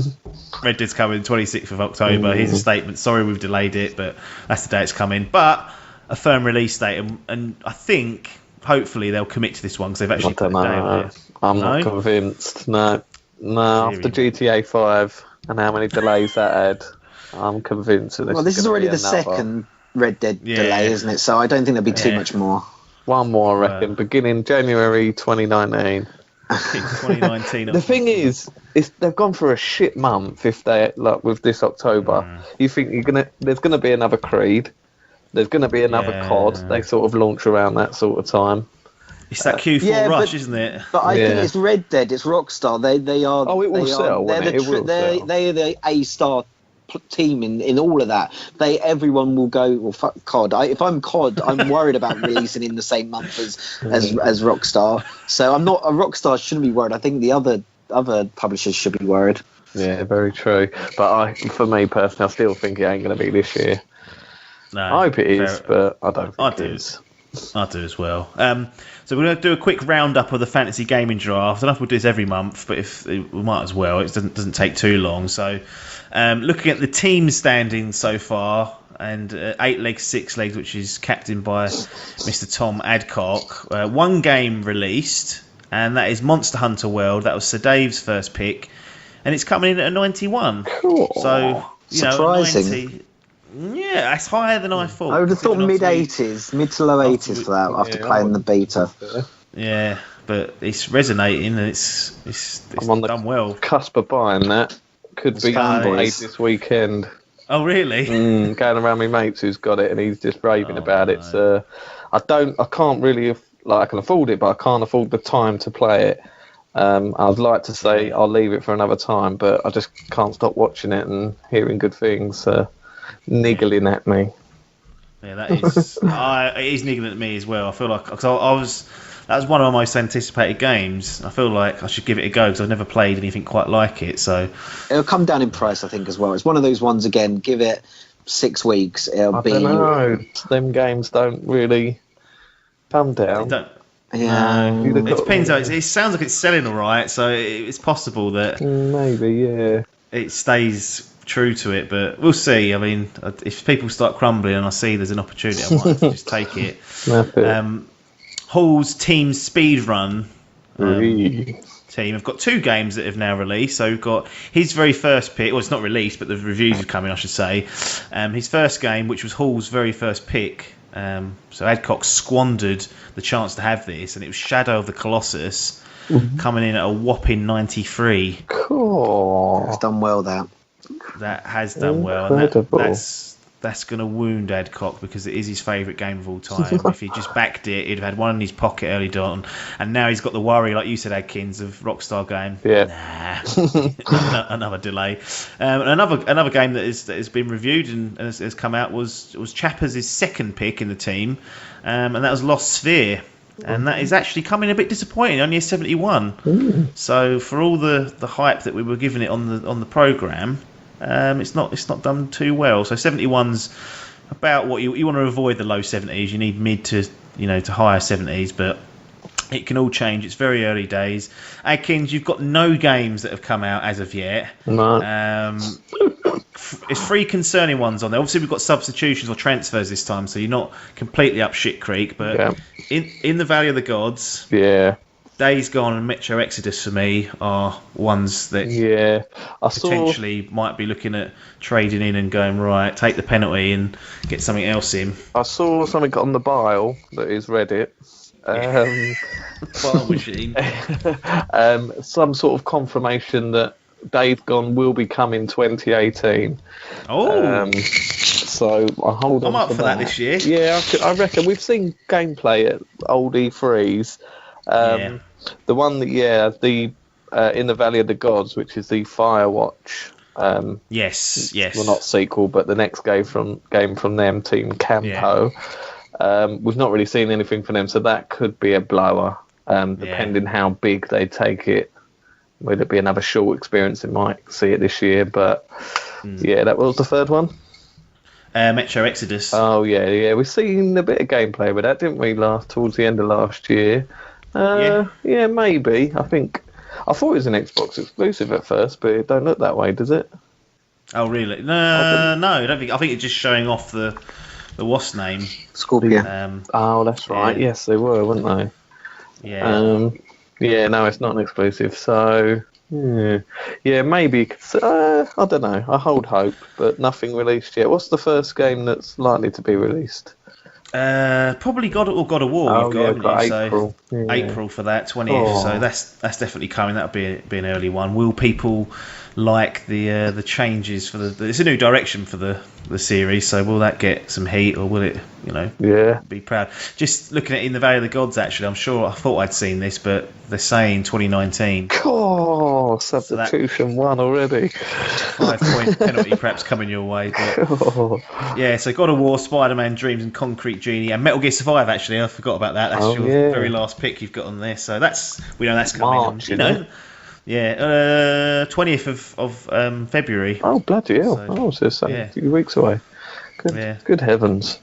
Red Dead's coming 26th of October. Here's a statement. Sorry we've delayed it, but that's the day it's coming. But a firm release date, and I think hopefully they'll commit to this one because they've actually put a day on it. I'm not convinced. No. After GTA 5 and how many delays that had, I'm convinced that This is already the second Red Dead delay, isn't it? So I don't think there'll be too much more. One more, I reckon, beginning January 2019. 2019. The thing is, they've gone for a shit month if they with this October. You think there's gonna be another Creed, there's gonna be another COD. They sort of launch around that sort of time. It's that Q4 rush, isn't it? But I think it's Red Dead. It's Rockstar. They are. Oh, it will sell. They're the A-star team in all of that. Everyone will go, well, fuck COD. If I'm COD, I'm worried about releasing in the same month as Rockstar. So I'm not. A Rockstar shouldn't be worried. I think the other publishers should be worried. Yeah, very true. But for me personally, I still think it ain't going to be this year. No, I hope it is, but I don't think it is. I do as well. So we're going to do a quick roundup of the fantasy gaming draft. I don't know if we'll do this every month, but we might as well. It doesn't take too long. So looking at the team standings so far, and 8 legs, 6 legs, which is captained by Mr. Tom Adcock. One game released, and that is Monster Hunter World. That was Sir Dave's first pick, and it's coming in at a 91. Cool. So, surprising. 90, yeah, that's higher than I thought. I would have thought mid to low 80s for that after playing the beta. Yeah, but it's resonating and it's I'm on done well. Cusp of buying that. Could be played this weekend. Oh really? Going around my mates who's got it and he's just raving about it. So I can't really I can afford it, but I can't afford the time to play it. I'd like to say I'll leave it for another time, but I just can't stop watching it and hearing good things. Niggling at me. Yeah, that is. It is niggling at me as well. I feel like because that was one of my most anticipated games. I feel like I should give it a go because I've never played anything quite like it. So it'll come down in price, I think, as well. It's one of those ones again. Give it 6 weeks. I don't know. Them games don't really come down. Yeah, it depends. It sounds like it's selling all right, so it's possible that maybe it stays true to it, but we'll see. I mean, if people start crumbling and I see there's an opportunity, I might have to just take it. Hall's team speed run team have got 2 games that have now released. So we've got his very first pick. Well, it's not released, but the reviews have come in, I should say. His first game, which was Hall's very first pick. So Adcock squandered the chance to have this, and it was Shadow of the Colossus, coming in at a whopping 93. Cool. It's done well, that. That has done well, and that's going to wound Adcock because it is his favourite game of all time. If he just backed it, he'd have had one in his pocket early on, and now he's got the worry, like you said, Adkins, of Rockstar game. Yeah, another delay. Another game that has been reviewed and has come out was Chappers' second pick in the team, and that was Lost Sphere. And that is actually coming a bit disappointing, only a 71. So for all the hype that we were giving it on the programme, it's not done too well. So 71's about what you want to avoid the low 70s. You need mid to higher 70s, but it can all change. It's very early days. Adkins, you've got no games that have come out as of yet. No. It's 3 concerning ones on there. Obviously, we've got substitutions or transfers this time, so you're not completely up shit creek. But in the Valley of the Gods, Days Gone and Metro Exodus for me are ones that potentially might be looking at trading in and going, right, take the penalty and get something else in. I saw something on the bile that is Reddit. File machine. Some sort of confirmation that Days Gone will be coming 2018. So I'm up for that this year. Yeah, I reckon we've seen gameplay at old E3s. The one that the in the Valley of the Gods, which is the Firewatch. Yes. Well, not sequel, but the next game from them, Team Campo. We've not really seen anything from them, so that could be a blower. Depending how big they take it. Would it be another short experience? It might see it this year, but that was the third one. Metro Exodus. Oh yeah. We've seen a bit of gameplay with that, didn't we? Towards the end of last year. Maybe. I thought it was an Xbox exclusive at first, but it don't look that way, does it? Oh really? No, I don't think. I think it's just showing off the WASP name. Scorpion. That's right. Yeah. Yes, they were, weren't they? Yeah. No, it's not an exclusive. So, maybe. I don't know. I hold hope, but nothing released yet. What's the first game that's likely to be released? Probably God of War. You've got April. April for that 20th. So that's definitely coming. That'll be an early one. Will people like the changes for it's a new direction for the series? So will that get some heat, or will it be proud? Just looking at In the Valley of the Gods, actually, I thought I'd seen this, but they're saying 2019. Oh, substitution one already. 5-point penalty perhaps coming your way. But, so God of War, Spider-Man, Dreams and Concrete Genie, and Metal Gear Survive, actually. I forgot about that. That's your very last pick you've got on there. So that's coming March, on. 20th of February. Oh, bloody hell. So a few weeks away. Good heavens.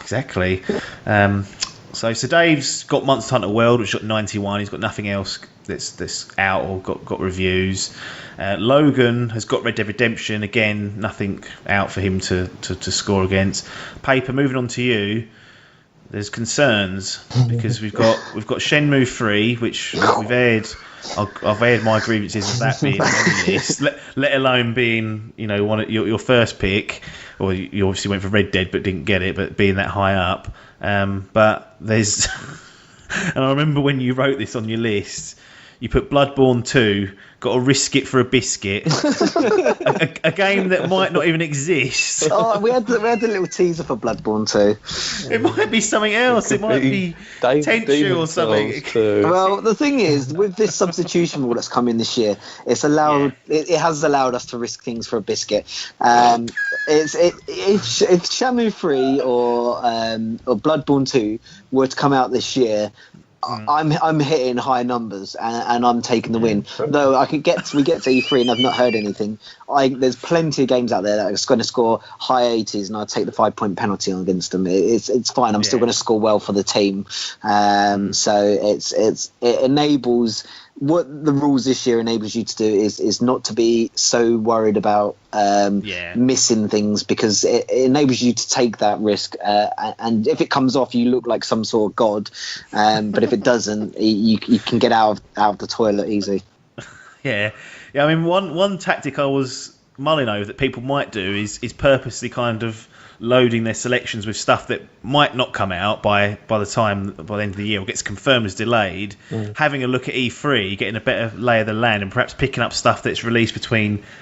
Exactly. So Dave's got Monster Hunter World, which got 91. He's got nothing else that's out or got reviews. Logan has got Red Dead Redemption. Again, nothing out for him to score against. Paper, moving on to you. There's concerns because we've got Shenmue 3, which we've aired. I've aired my grievances of that being on the list, let alone being one of your first pick, or you obviously went for Red Dead but didn't get it, but being that high up. But there's, and I remember when you wrote this on your list, you put Bloodborne 2, got to risk it for a biscuit, a game that might not even exist. Oh, we had the little teaser for Bloodborne 2. It might be something else. It might be potential or something. Well, the thing is, with this substitution rule that's coming this year, it has allowed us to risk things for a biscuit. If Shenmue 3 or Bloodborne 2 were to come out this year, I'm hitting high numbers and I'm taking the win. Though we get to E3 and I've not heard anything. There's plenty of games out there that are going to score high 80s, and I'll take the 5-point penalty against them. It's fine. I'm still going to score well for the team. So it enables. What the rules this year enables you to do is not to be so worried about missing things, because it enables you to take that risk, and if it comes off, you look like some sort of god, but if it doesn't, you can get out of the toilet easy. I mean, one tactic I was mulling over that people might do is purposely kind of loading their selections with stuff that might not come out by the end of the year, or gets confirmed as delayed. Having a look at E3, getting a better lay of the land, and perhaps picking up stuff that's released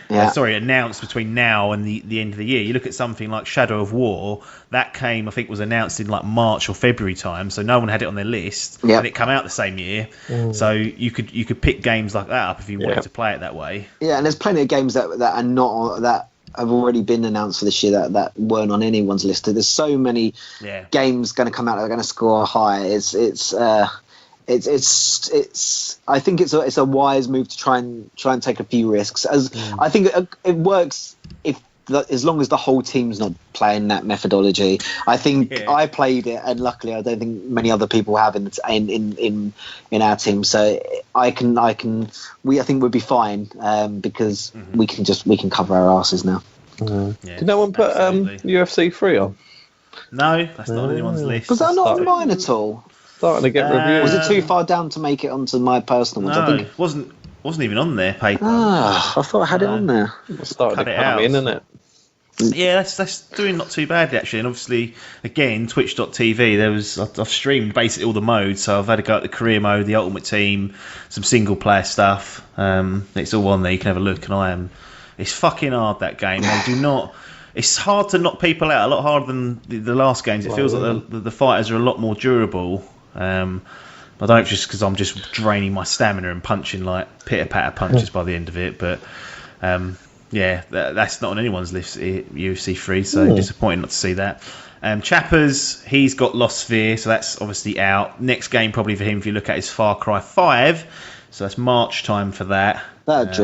announced between now and the end of the year. You look at something like Shadow of War, that came, I think, was announced in like March or February time, so no one had it on their list, and it came out the same year. So you could pick games like that up if you wanted to play it that way. Yeah, and there's plenty of games that are not that have already been announced for this year that weren't on anyone's list. There's so many games going to come out that are going to score high. I think it's a wise move to try and take a few risks. I think it works as long as the whole team's not playing that methodology. I think I played it, and luckily I don't think many other people have in our team. So I think we'll be fine, because we can cover our asses now. Did no one put UFC 3 on? No, that's not on anyone's list. Was that not on mine at all? Starting to get reviews. Was it too far down to make it onto my personal ones? No, I think it wasn't even on there. Paper. I thought I had it on there. It started to come in, isn't it? Yeah, that's doing not too badly actually, and obviously again Twitch.tv. I've streamed basically all the modes, so I've had a go at the career mode, the ultimate team, some single player stuff. It's all on there. You can have a look, and it's fucking hard, that game. They do not. It's hard to knock people out, a lot harder than the last games. It feels like the fighters are a lot more durable. I don't, just because I'm just draining my stamina and punching like pitter patter punches by the end of it, but. That's not on anyone's list, UFC 3, so disappointing not to see that. Chappers, he's got Lost Sphere, so that's obviously out. Next game probably for him, if you look at, is Far Cry 5, so that's March time for that. That'd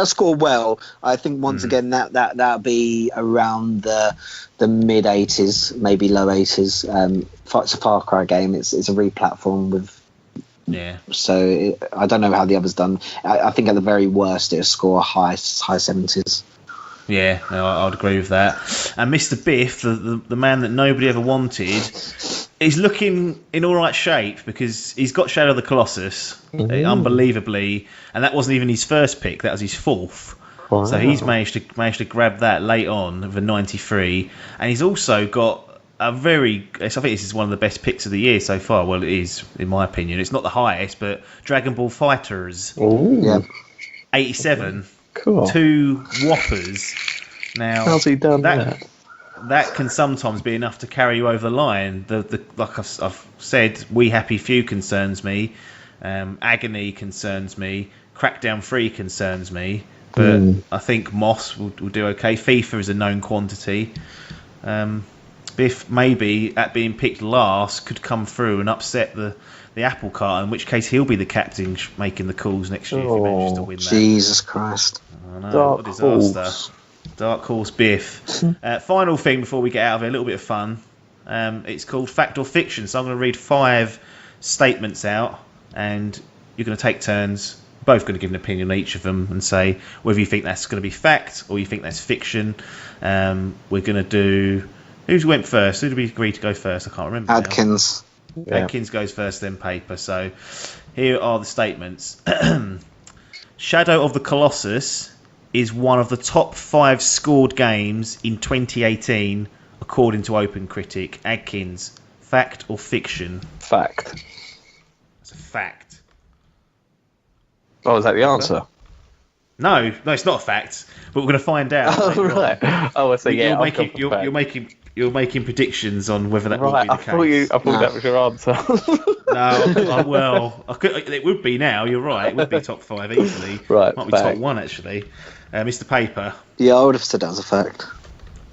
score well. I think once again that'll be around the mid 80s, maybe low 80s. It's a Far Cry game. It's a re-platform with. Yeah. So I don't know how the others done. I think at the very worst it'll score high 70s. Yeah, no, I'd agree with that. And Mr. Biff, the man that nobody ever wanted, is looking in all right shape, because he's got Shadow of the Colossus, unbelievably, and that wasn't even his first pick. That was his fourth. Wow. So he's managed to grab that late on with a 93, and he's also got. I think this is one of the best picks of the year so far. Well, it is, in my opinion. It's not the highest, but Dragon Ball FighterZ. Ooh. Yeah. 87. Cool. 2 Whoppers. Now, how's he done that? That can sometimes be enough to carry you over the line. Like I've said, We Happy Few concerns me. Agony concerns me. Crackdown 3 concerns me. But I think Moss will do okay. FIFA is a known quantity. Biff, maybe at being picked last, could come through and upset the apple cart, in which case he'll be the captain making the calls next year if he manages to win that. Jesus Christ. I know, what a disaster. Dark Horse Biff. Final thing before we get out of it, a little bit of fun. It's called Fact or Fiction, so I'm going to read 5 statements out, and you're going to take turns, both going to give an opinion on each of them and say whether you think that's going to be fact or you think that's fiction. We're going to do... Who went first? Who did we agree to go first? I can't remember. Adkins. Yeah. Adkins goes first, then Paper. So here are the statements. Shadow of the Colossus is one of the top 5 scored games in 2018, according to OpenCritic. Adkins, fact or fiction? Fact. That's a fact. Oh, is that the answer? No, it's not a fact. But we're going to find out. Oh, right. Oh, I see. Yeah, you're making predictions on whether that will be the case. I thought that was your answer. No, it would be now. You're right. It would be top 5 easily. Right. Might be top 1 actually. Mr. Paper. Yeah, I would have said that was a fact.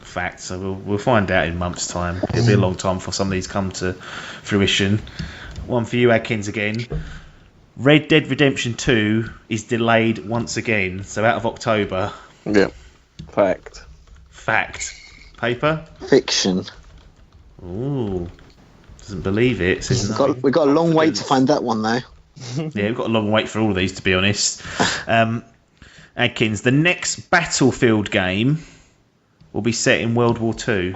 Fact. So we'll find out in months' time. It'll be a long time before some of these come to fruition. one for you, Adkins, again. Red Dead Redemption 2 is delayed once again, so out of October. Yeah. Fact. Paper? Fiction. Ooh. Doesn't believe it. Says We've got a long wait to find that one, though. Yeah, we've got a long wait for all of these, to be honest. Adkins, the next Battlefield game will be set in World War II.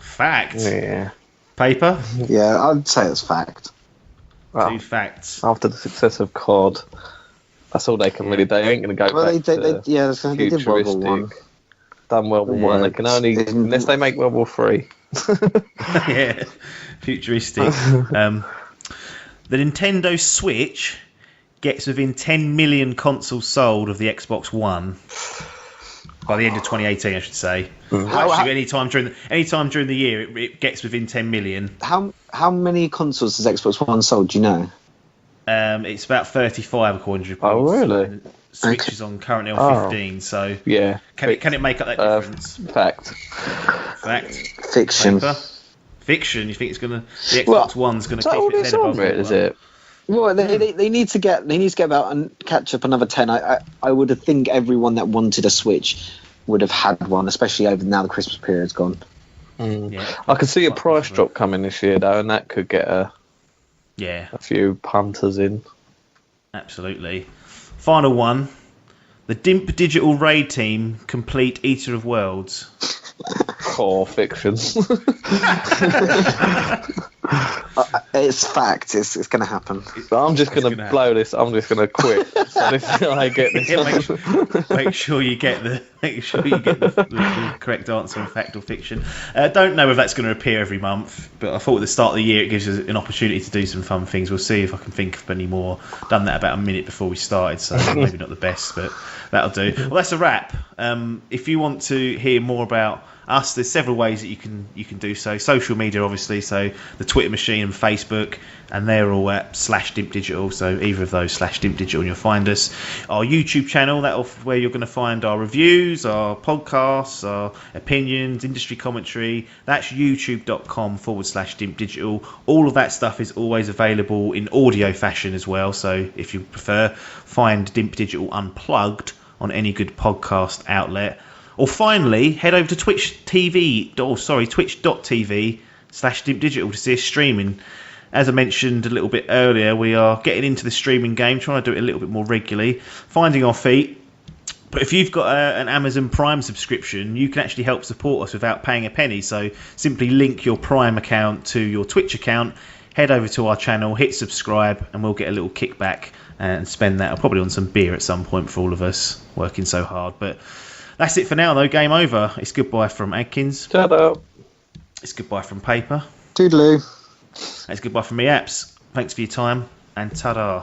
Fact. Yeah. Paper? Yeah, I'd say it's fact. Well, 2 facts. after the success of COD, that's all they can really. They ain't going to go back to they did World War One. Done World War One. They can only unless they make World War 3. Yeah, futuristic. The Nintendo Switch gets within 10 million consoles sold of the Xbox One by the end of 2018, I should say. Actually, any time during the year, it gets within 10 million. How many consoles has Xbox One sold? Do you know? It's about 35 according to reports. Oh, really? Switch is currently on 15, so yeah. Can it make up that difference? Fact. Fiction. Paper? Fiction. You think the Xbox One's going to keep its head above it? Is it? Well, they need to get about and catch up another 10. I would think everyone that wanted a Switch would have had one, especially over now the Christmas period's gone. Yeah, I could see a price drop coming this year though, and that could get a few punters in. Absolutely. Final one. The Dimp Digital Raid team complete Eater of Worlds. Core fiction. It's fact. It's going to happen. But I'm just going to blow this. I'm just going to quit. So this is how I get this. Yeah, make sure you get the correct answer on fact or fiction. Don't know if that's going to appear every month, but I thought at the start of the year it gives us an opportunity to do some fun things. We'll see if I can think of any more. Done that about a minute before we started, so maybe not the best, but that'll do. Well, that's a wrap. If you want to hear more about us, there's several ways that you can do so. Social media, obviously, so the Twitter machine and Facebook, and they're all at /DimpDigital, so either of those /DimpDigital and you'll find us. Our YouTube channel, that's where you're going to find our reviews, our podcasts, our opinions, industry commentary. That's youtube.com/DimpDigital. All of that stuff is always available in audio fashion as well, so if you prefer, find Dimp Digital Unplugged on any good podcast outlet. Or finally, head over to twitch.tv/DimpDigital to see us streaming. As I mentioned a little bit earlier, we are getting into the streaming game, trying to do it a little bit more regularly, finding our feet. But if you've got an Amazon Prime subscription, you can actually help support us without paying a penny. So simply link your Prime account to your Twitch account, head over to our channel, hit subscribe, and we'll get a little kickback and spend that probably on some beer at some point for all of us working so hard. But that's it for now, though. Game over. It's goodbye from Adkins. Ta-da. It's goodbye from Paper. Toodaloo. It's goodbye from me, Apps. Thanks for your time, and ta-da.